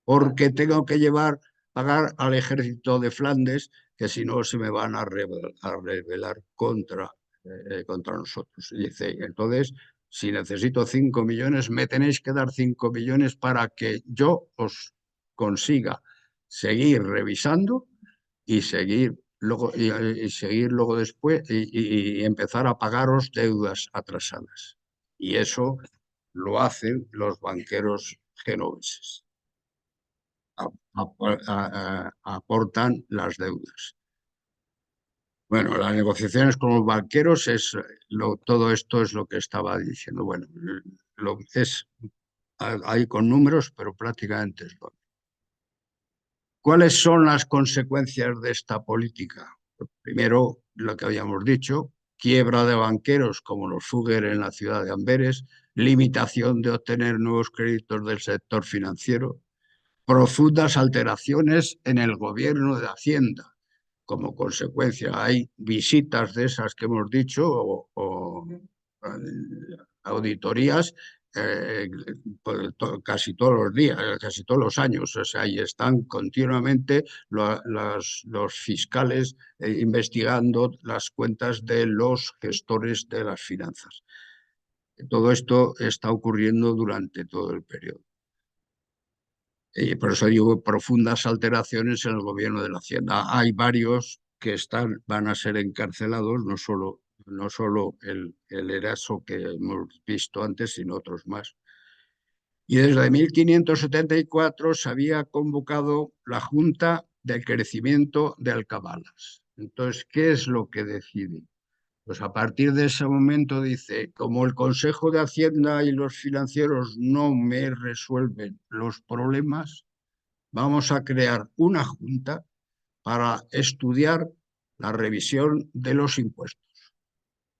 porque tengo que pagar al ejército de Flandes, que si no se me van a rebelar contra nosotros. Y dice, entonces, si necesito 5 millones, me tenéis que dar 5 millones para que yo os consiga seguir revisando y seguir luego después y empezar a pagaros deudas atrasadas. Y eso lo hacen los banqueros genoveses. Aportan las deudas. Bueno, las negociaciones con los banqueros todo esto es lo que estaba diciendo. Bueno, hay con números, pero prácticamente es lo mismo. ¿Cuáles son las consecuencias de esta política? Primero, lo que habíamos dicho, quiebra de banqueros como los Fugger en la ciudad de Amberes, limitación de obtener nuevos créditos del sector financiero, profundas alteraciones en el gobierno de Hacienda. Como consecuencia, hay visitas de esas que hemos dicho auditorías casi todos los días, casi todos los años. O sea, y están continuamente los fiscales investigando las cuentas de los gestores de las finanzas. Todo esto está ocurriendo durante todo el periodo. Y por eso digo profundas alteraciones en el gobierno de la Hacienda. Hay varios que van a ser encarcelados, no solo el Eraso que hemos visto antes, sino otros más. Y desde 1574 se había convocado la Junta del Crecimiento de Alcabalas. Entonces, ¿qué es lo que decide? Pues a partir de ese momento dice, como el Consejo de Hacienda y los financieros no me resuelven los problemas, vamos a crear una junta para estudiar la revisión de los impuestos.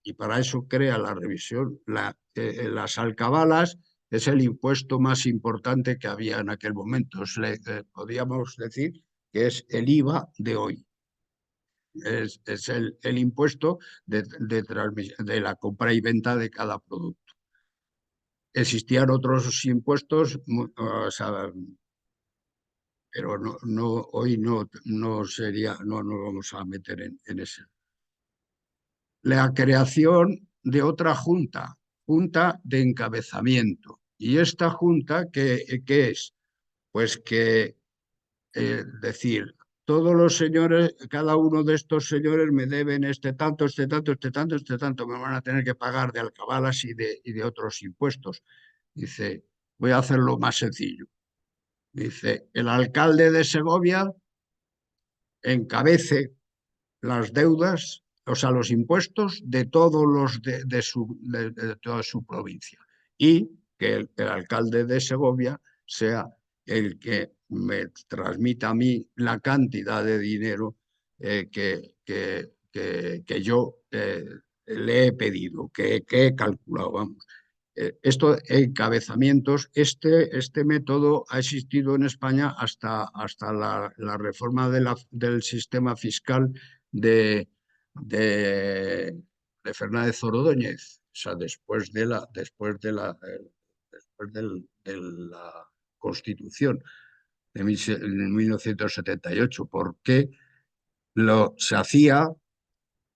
Y para eso crea la revisión, las alcabalas es el impuesto más importante que había en aquel momento. Podríamos decir que es el IVA de hoy. Es el impuesto de la compra y venta de cada producto. Existían otros impuestos, o sea, pero hoy no sería, no nos vamos a meter en ese. La creación de otra junta de encabezamiento. ¿Y esta junta qué es? Pues que, decir, todos los señores, cada uno de estos señores me deben este tanto, este tanto, este tanto, este tanto, me van a tener que pagar de alcabalas y de otros impuestos. Dice, voy a hacerlo más sencillo. Dice, el alcalde de Segovia encabece las deudas, o sea, los impuestos de todos los de toda su provincia. Y que el alcalde de Segovia sea el que me transmita a mí la cantidad de dinero que yo le he pedido, que he calculado, vamos. Estos encabezamientos, este método ha existido en España hasta la reforma del sistema fiscal de, de, de Fernández Ordóñez, o sea, después de la Constitución de 1978, porque se hacía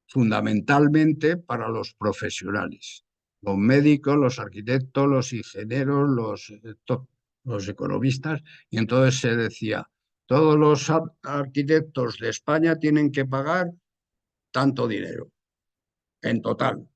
fundamentalmente para los profesionales, los médicos, los arquitectos, los ingenieros, los economistas, y entonces se decía, todos los arquitectos de España tienen que pagar tanto dinero, en total.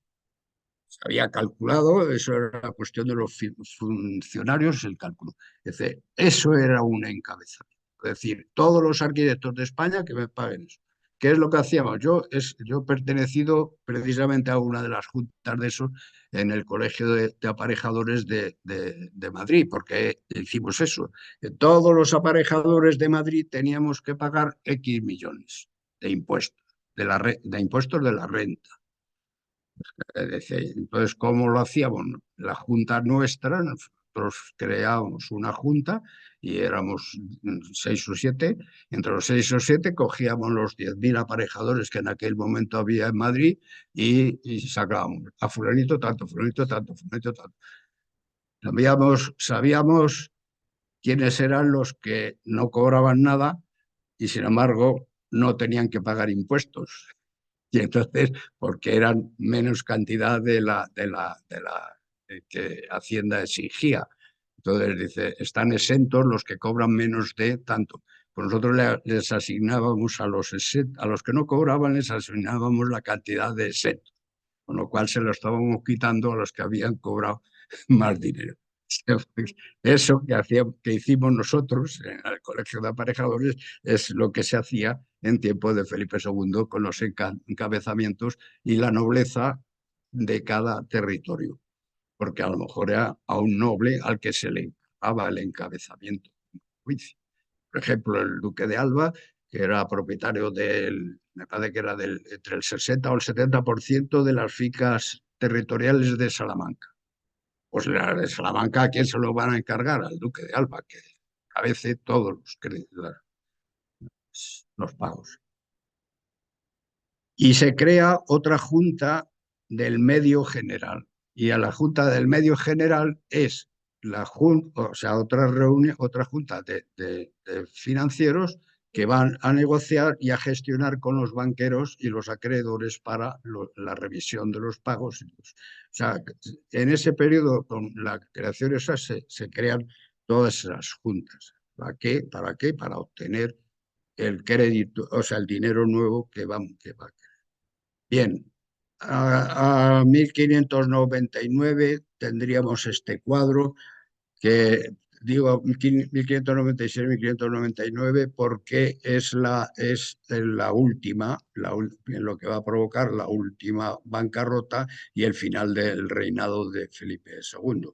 Se había calculado, eso era la cuestión de los funcionarios, el cálculo. Es decir, eso era un encabezamiento. Es decir, todos los arquitectos de España que me paguen eso. ¿Qué es lo que hacíamos? Yo he pertenecido precisamente a una de las juntas de eso en el Colegio de Aparejadores de Madrid, porque hicimos eso. Todos los aparejadores de Madrid teníamos que pagar X millones de impuestos, de impuestos de la renta. Entonces, ¿cómo lo hacíamos? La junta nuestra, nosotros creábamos una junta y éramos 6 o 7. Entre los 6 o 7 cogíamos los 10.000 aparejadores que en aquel momento había en Madrid y sacábamos a fulanito tanto, fulanito tanto, fulanito tanto. Sabíamos quiénes eran los que no cobraban nada y sin embargo no tenían que pagar impuestos. Y entonces, porque eran menos cantidad de que Hacienda exigía. Entonces dice, están exentos los que cobran menos de tanto. Pues nosotros les asignábamos a los que no cobraban, les asignábamos la cantidad de exentos, con lo cual se lo estábamos quitando a los que habían cobrado más dinero. Eso que hicimos nosotros en el Colegio de Aparejadores es lo que se hacía en tiempo de Felipe II con los encabezamientos y la nobleza de cada territorio, porque a lo mejor era a un noble al que se le encargaba el encabezamiento. Por ejemplo, el duque de Alba, que era propietario me parece que era entre el 60 o el 70% de las fincas territoriales de Salamanca. Pues la de Salamanca, ¿a quién se lo van a encargar? Al duque de Alba, que cabece todos los pagos. Y se crea otra junta del medio general. Y a la junta del medio general es o sea, otra junta de financieros que van a negociar y a gestionar con los banqueros y los acreedores para la revisión de los pagos. O sea, en ese periodo, con la creación esa, se crean todas esas juntas. ¿Para qué? ¿Para qué? Para obtener el crédito, o sea, el dinero nuevo que va. Bien, a 1599 tendríamos este cuadro que digo 1596-1599 porque es la última, en lo que va a provocar la última bancarrota y el final del reinado de Felipe II.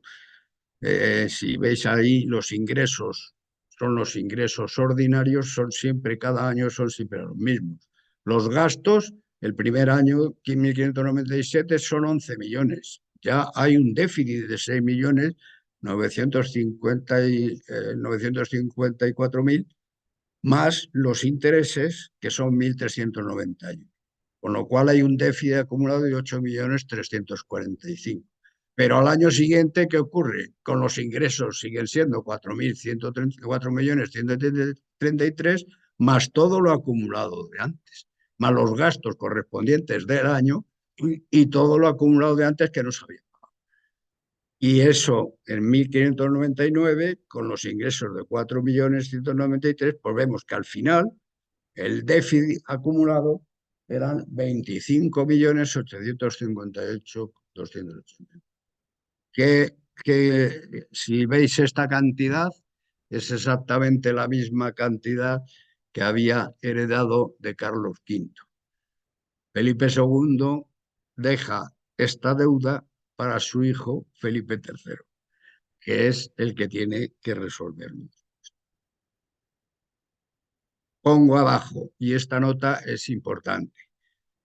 Si veis ahí, los ingresos son los ingresos ordinarios, son siempre, cada año son siempre los mismos. Los gastos, el primer año, 1597, son 11 millones. Ya hay un déficit de 6 millones 954.000, más los intereses, que son 1.391. Con lo cual hay un déficit acumulado de 8.345.000. Pero al año siguiente, ¿qué ocurre? Con los ingresos siguen siendo 4.134.133, más todo lo acumulado de antes, más los gastos correspondientes del año y todo lo acumulado de antes que no sabía. Y eso en 1599, con los ingresos de 4.193.000, pues vemos que al final el déficit acumulado eran 25.858.280. Que si veis esta cantidad, es exactamente la misma cantidad que había heredado de Carlos V. Felipe II deja esta deuda para su hijo Felipe III, que es el que tiene que resolverlo. Pongo abajo, y esta nota es importante.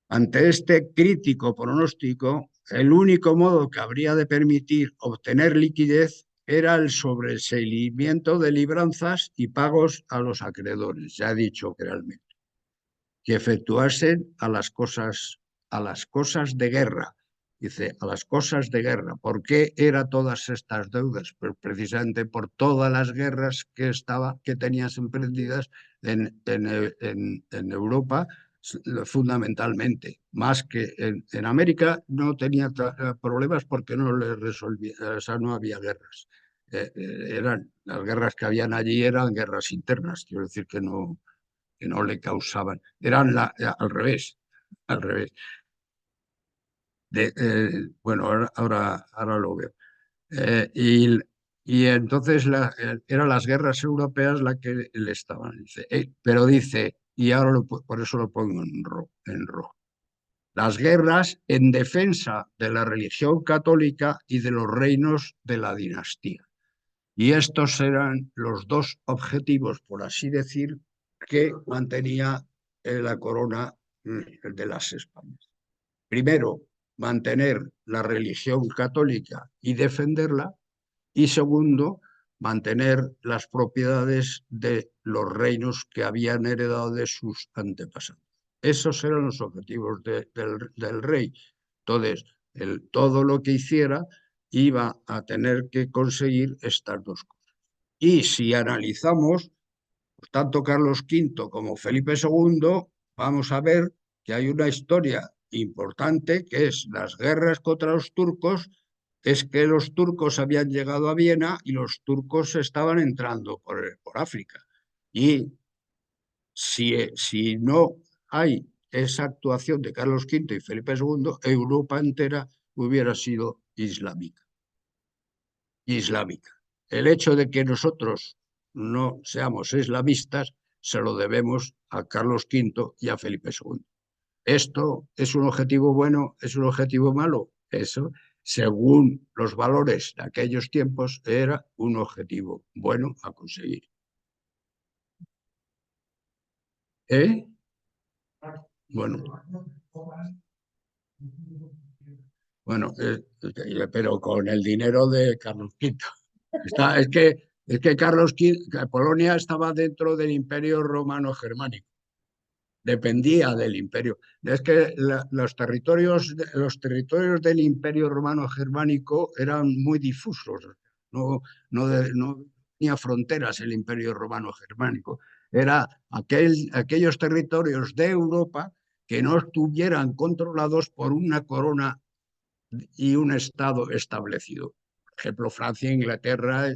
Ante este crítico pronóstico, el único modo que habría de permitir obtener liquidez era el sobreseimiento de libranzas y pagos a los acreedores, ya he dicho que realmente, que efectuasen a las cosas de guerra. Dice, a las cosas de guerra. ¿Por qué eran todas estas deudas? Pues precisamente por todas las guerras que tenías emprendidas en Europa, fundamentalmente. Más que en América no tenía problemas porque no le resolvía, o sea, no había guerras. Las guerras que habían allí eran guerras internas, quiero decir que no le causaban. Eran al revés. Bueno, ahora lo veo. Y entonces eran las guerras europeas las que le estaban. Pero dice, y ahora por eso lo pongo en rojo. Las guerras en defensa de la religión católica y de los reinos de la dinastía. Y estos eran los dos objetivos, por así decir, que mantenía la corona de las Españas. Primero, mantener la religión católica y defenderla. Y segundo, mantener las propiedades de los reinos que habían heredado de sus antepasados. Esos eran los objetivos del rey. Entonces, todo lo que hiciera iba a tener que conseguir estas dos cosas. Y si analizamos, pues, tanto Carlos V como Felipe II, vamos a ver que hay una historia importante que es las guerras contra los turcos. Es que los turcos habían llegado a Viena y los turcos estaban entrando por África. Y si no hay esa actuación de Carlos V y Felipe II, Europa entera hubiera sido islámica. El hecho de que nosotros no seamos islamistas se lo debemos a Carlos V y a Felipe II. ¿Esto es un objetivo bueno? ¿Es un objetivo malo? Eso, según los valores de aquellos tiempos, era un objetivo bueno a conseguir. ¿Eh? Bueno, bueno, pero con el dinero de Carlos V. Es que Carlos V, Polonia estaba dentro del Imperio Romano Germánico, dependía del imperio. Es que los territorios del Imperio Romano Germánico eran muy difusos. No tenía fronteras el Imperio Romano Germánico. Era aquellos territorios de Europa que no estuvieran controlados por una corona y un Estado establecido. Por ejemplo, Francia e Inglaterra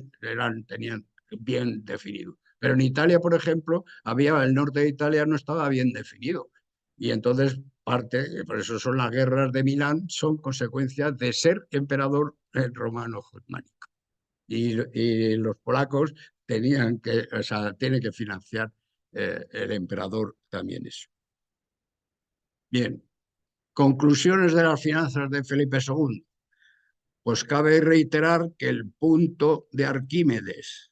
tenían bien definido. Pero en Italia, por ejemplo, el norte de Italia no estaba bien definido. Y entonces por eso son las guerras de Milán, son consecuencias de ser emperador romano germánico. Y los polacos o sea, tienen que financiar el emperador también eso. Bien, conclusiones de las finanzas de Felipe II. Pues cabe reiterar que el punto de Arquímedes,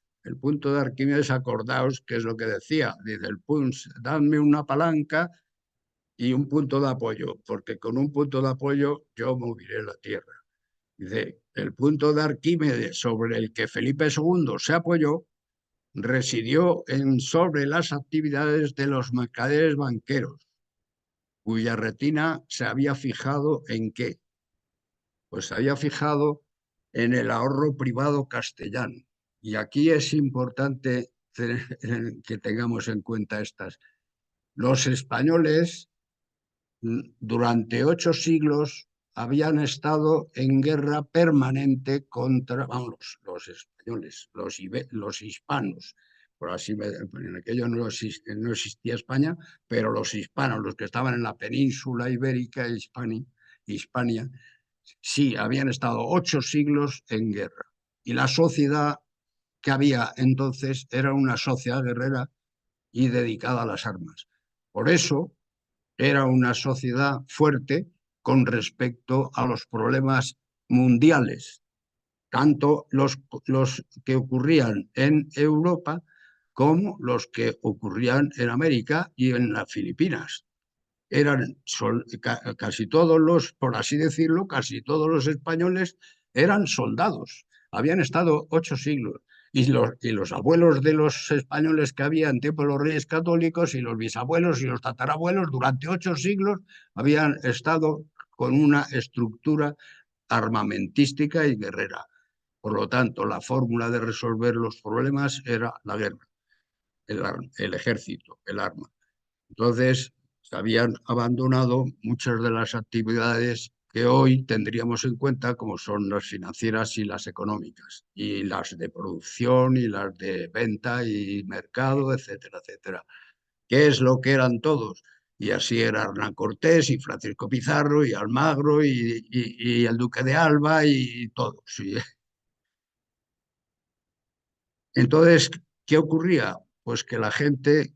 acordaos que es lo que decía, dice el punto, dadme una palanca y un punto de apoyo, porque con un punto de apoyo yo moveré la tierra. Dice, el punto de Arquímedes sobre el que Felipe II se apoyó residió sobre las actividades de los mercaderes banqueros, cuya retina se había fijado ¿en qué? Pues se había fijado en el ahorro privado castellano. Y aquí es importante que tengamos en cuenta estas. Los españoles durante 8 siglos habían estado en guerra permanente contra, vamos, los españoles, los hispanos. Por así, en aquello no existía España, pero los hispanos, los que estaban en la península ibérica, Hispania, sí, habían estado 8 siglos en guerra. Y la sociedad que había entonces era una sociedad guerrera y dedicada a las armas. Por eso era una sociedad fuerte con respecto a los problemas mundiales, tanto los que ocurrían en Europa como los que ocurrían en América y en las Filipinas. Casi todos por así decirlo, casi todos los españoles eran soldados. Habían estado 8 siglos. Y los abuelos de los españoles que había en tiempo de los reyes católicos y los bisabuelos y los tatarabuelos durante 8 siglos habían estado con una estructura armamentística y guerrera. Por lo tanto, la fórmula de resolver los problemas era la guerra, el ejército, el arma. Entonces, se habían abandonado muchas de las actividades que hoy tendríamos en cuenta, como son las financieras y las económicas, y las de producción y las de venta y mercado, etcétera, etcétera. ¿Qué es lo que eran todos? Y así era Hernán Cortés y Francisco Pizarro y Almagro y el Duque de Alba y todos. Entonces, ¿qué ocurría? Pues que la gente,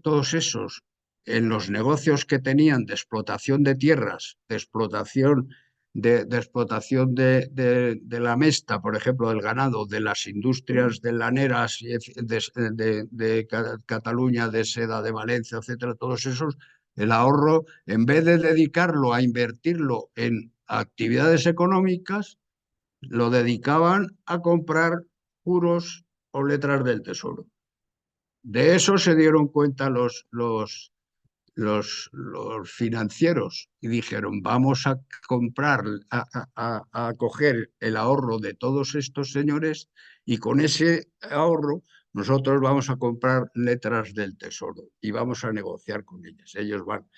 todos esos, en los negocios que tenían de explotación de tierras, de explotación de la mesta, por ejemplo, del ganado, de las industrias de laneras de Cataluña, de seda, de Valencia, etcétera, todos esos, el ahorro, en vez de dedicarlo a invertirlo en actividades económicas, lo dedicaban a comprar puros o letras del tesoro. De eso se dieron cuenta los financieros y dijeron, vamos a comprar, a coger el ahorro de todos estos señores y con ese ahorro nosotros vamos a comprar letras del tesoro y vamos a negociar con ellas. Ellos van.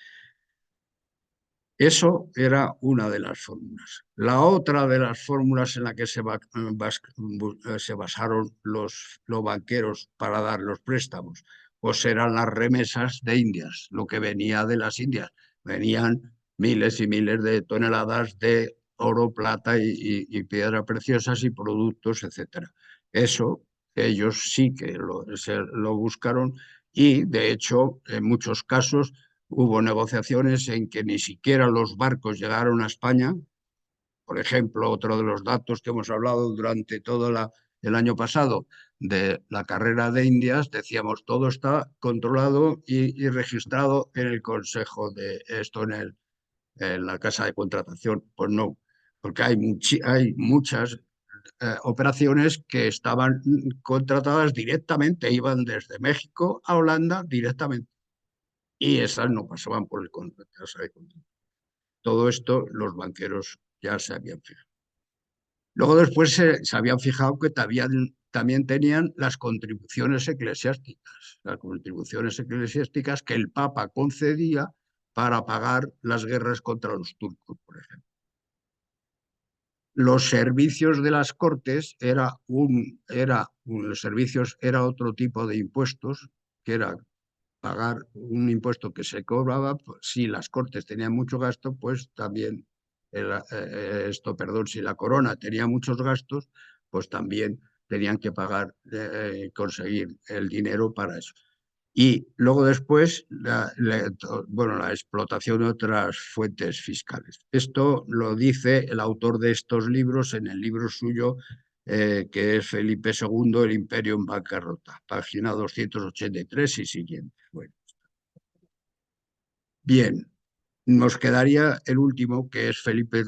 Eso era una de las fórmulas. La otra de las fórmulas en la que se basaron los banqueros para dar los préstamos, pues eran las remesas de Indias, lo que venía de las Indias. Venían miles y miles de toneladas de oro, plata y piedras preciosas y productos, etcétera. Eso ellos sí que lo buscaron y, de hecho, en muchos casos hubo negociaciones en que ni siquiera los barcos llegaron a España. Por ejemplo, otro de los datos que hemos hablado durante todo el año pasado de la carrera de Indias, decíamos, todo está controlado y registrado en el Consejo de esto, en la Casa de Contratación. Pues no, porque hay muchas operaciones que estaban contratadas directamente, iban desde México a Holanda directamente y esas no pasaban por el contrato. Todo esto los banqueros ya se habían fijado. Luego después se habían fijado que también tenían las contribuciones eclesiásticas que el Papa concedía para pagar las guerras contra los turcos, por ejemplo. los servicios de las Cortes los servicios era otro tipo de impuestos, que era pagar un impuesto que se cobraba. Pues, si las Cortes tenían mucho gasto, pues también perdón, si la corona tenía muchos gastos, pues también tenían que pagar, conseguir el dinero para eso. Y luego después, bueno, la explotación de otras fuentes fiscales. Esto lo dice el autor de estos libros en el libro suyo, que es Felipe II, El Imperio en bancarrota, página 283 y siguiente. Bueno, bien, nos quedaría el último, que es Felipe.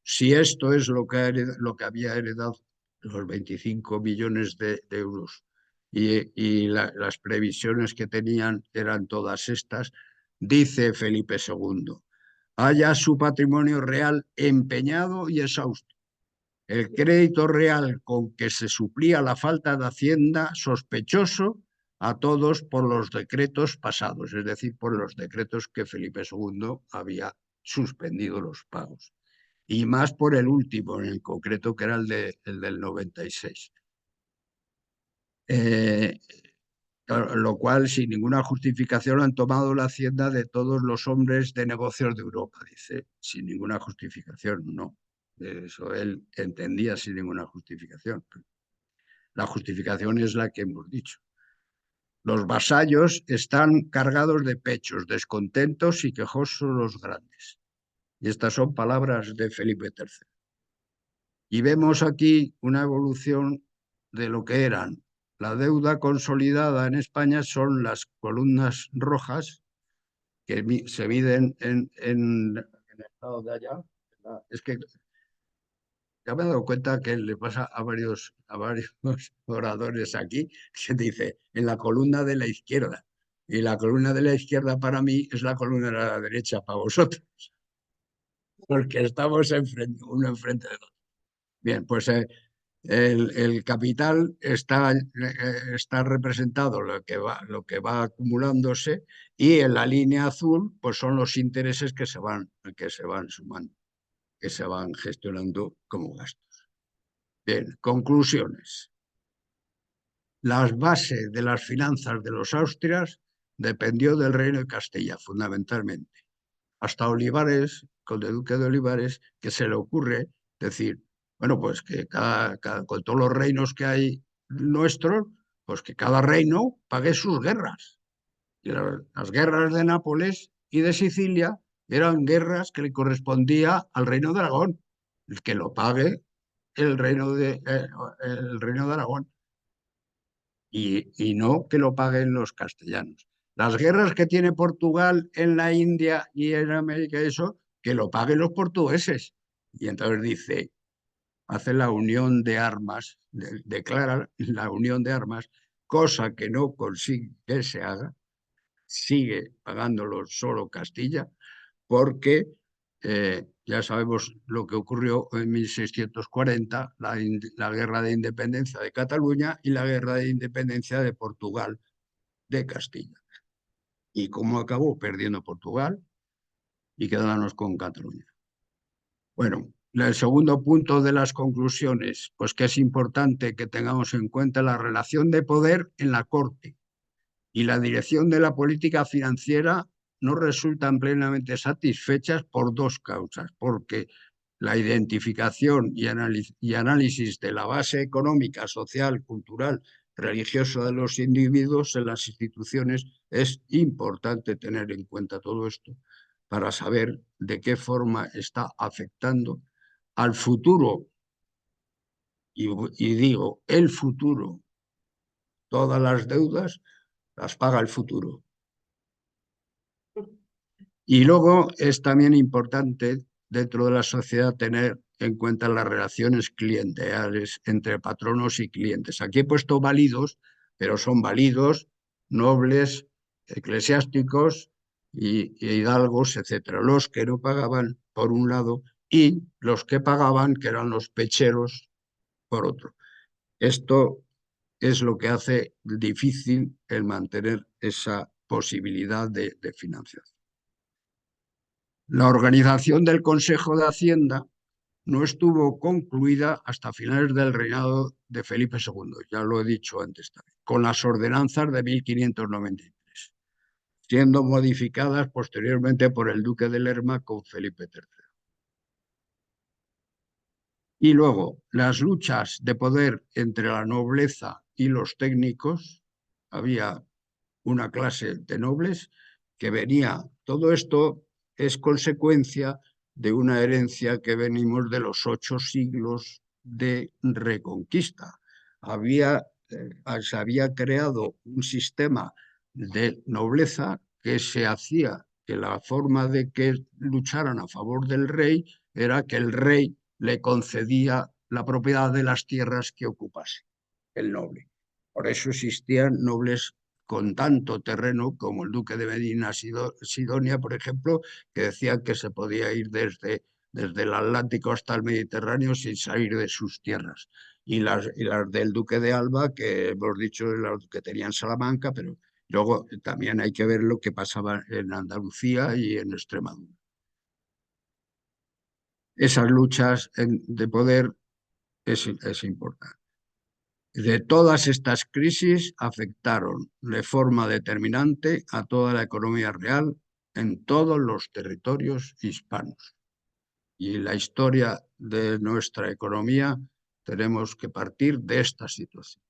Si esto es lo que había heredado, los 25 millones de euros, y las previsiones que tenían eran todas estas, dice Felipe II: haya su patrimonio real empeñado y exhausto. El crédito real con que se suplía la falta de hacienda sospechoso a todos por los decretos pasados, es decir, por los decretos que Felipe II había suspendido los pagos. Y más por el último, en el concreto, que era el del 96. Eh, lo cual, sin ninguna justificación, han tomado la hacienda de todos los hombres de negocios de Europa, dice, sin ninguna justificación, no. Eso él entendía sin ninguna justificación. La justificación es la que hemos dicho. Los vasallos están cargados de pechos, descontentos y quejosos los grandes. Y estas son palabras de Felipe III. Y vemos aquí una evolución de lo que eran. La deuda consolidada en España son las columnas rojas que se miden en el estado de allá. Es que ya me he dado cuenta que le pasa a varios oradores aquí, que dice en la columna de la izquierda. Y la columna de la izquierda para mí es la columna de la derecha para vosotros, porque estamos uno enfrente del otro. Bien, pues el capital está representado lo que va acumulándose, y en la línea azul pues son los intereses que se van sumando, que se van gestionando como gasto. Bien, conclusiones. Las bases de las finanzas de los Austrias dependió del reino de Castilla, fundamentalmente. Hasta Olivares, conde duque de Olivares, que se le ocurre decir, bueno, pues que con todos los reinos que hay nuestros, pues que cada reino pague sus guerras. Y las guerras de Nápoles y de Sicilia eran guerras que le correspondía al reino de Aragón. El que lo pague el reino de Aragón, y no que lo paguen los castellanos. Las guerras que tiene Portugal en la India y en América, eso, que lo paguen los portugueses. Y entonces dice, hace la unión de armas, declara la unión de armas, cosa que no consigue que se haga, sigue pagándolo solo Castilla, porque ya sabemos lo que ocurrió en 1640, la guerra de independencia de Cataluña y la guerra de independencia de Portugal, de Castilla. Y cómo acabó perdiendo Portugal y quedándonos con Cataluña. Bueno, el segundo punto de las conclusiones, pues que es importante que tengamos en cuenta la relación de poder en la Corte y la dirección de la política financiera no resultan plenamente satisfechas por dos causas: porque la identificación y análisis de la base económica, social, cultural, religiosa de los individuos en las instituciones, es importante tener en cuenta todo esto para saber de qué forma está afectando al futuro, y digo el futuro. Todas las deudas las paga el futuro. Y luego es también importante dentro de la sociedad tener en cuenta las relaciones clientelares entre patronos y clientes. Aquí he puesto válidos, pero son válidos, nobles, eclesiásticos y hidalgos, etcétera. Los que no pagaban, por un lado, y los que pagaban, que eran los pecheros, por otro. Esto es lo que hace difícil el mantener esa posibilidad de financiación. La organización del Consejo de Hacienda no estuvo concluida hasta finales del reinado de Felipe II, ya lo he dicho antes también, con las ordenanzas de 1593, siendo modificadas posteriormente por el duque de Lerma con Felipe III. Y luego, las luchas de poder entre la nobleza y los técnicos, había una clase de nobles que venía, todo esto es consecuencia de una herencia que venimos de los 8 siglos de Reconquista. Se había creado un sistema de nobleza que se hacía que la forma de que lucharan a favor del rey era que el rey le concedía la propiedad de las tierras que ocupase el noble. Por eso existían nobles con tanto terreno como el duque de Medina Sidonia, por ejemplo, que decían que se podía ir desde el Atlántico hasta el Mediterráneo sin salir de sus tierras. Y las del duque de Alba, que hemos dicho las que tenían Salamanca, pero luego también hay que ver lo que pasaba en Andalucía y en Extremadura. Esas luchas de poder es importante. De todas estas crisis afectaron de forma determinante a toda la economía real en todos los territorios hispanos. Y la historia de nuestra economía tenemos que partir de esta situación.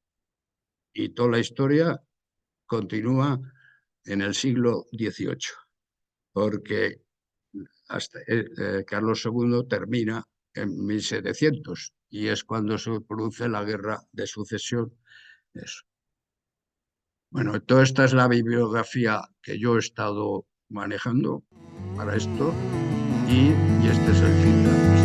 Y toda la historia continúa en el siglo XVIII, porque hasta, Carlos II termina en 1700 y es cuando se produce la guerra de sucesión. Eso. Bueno, toda esta es la bibliografía que yo he estado manejando para esto y este es el fin.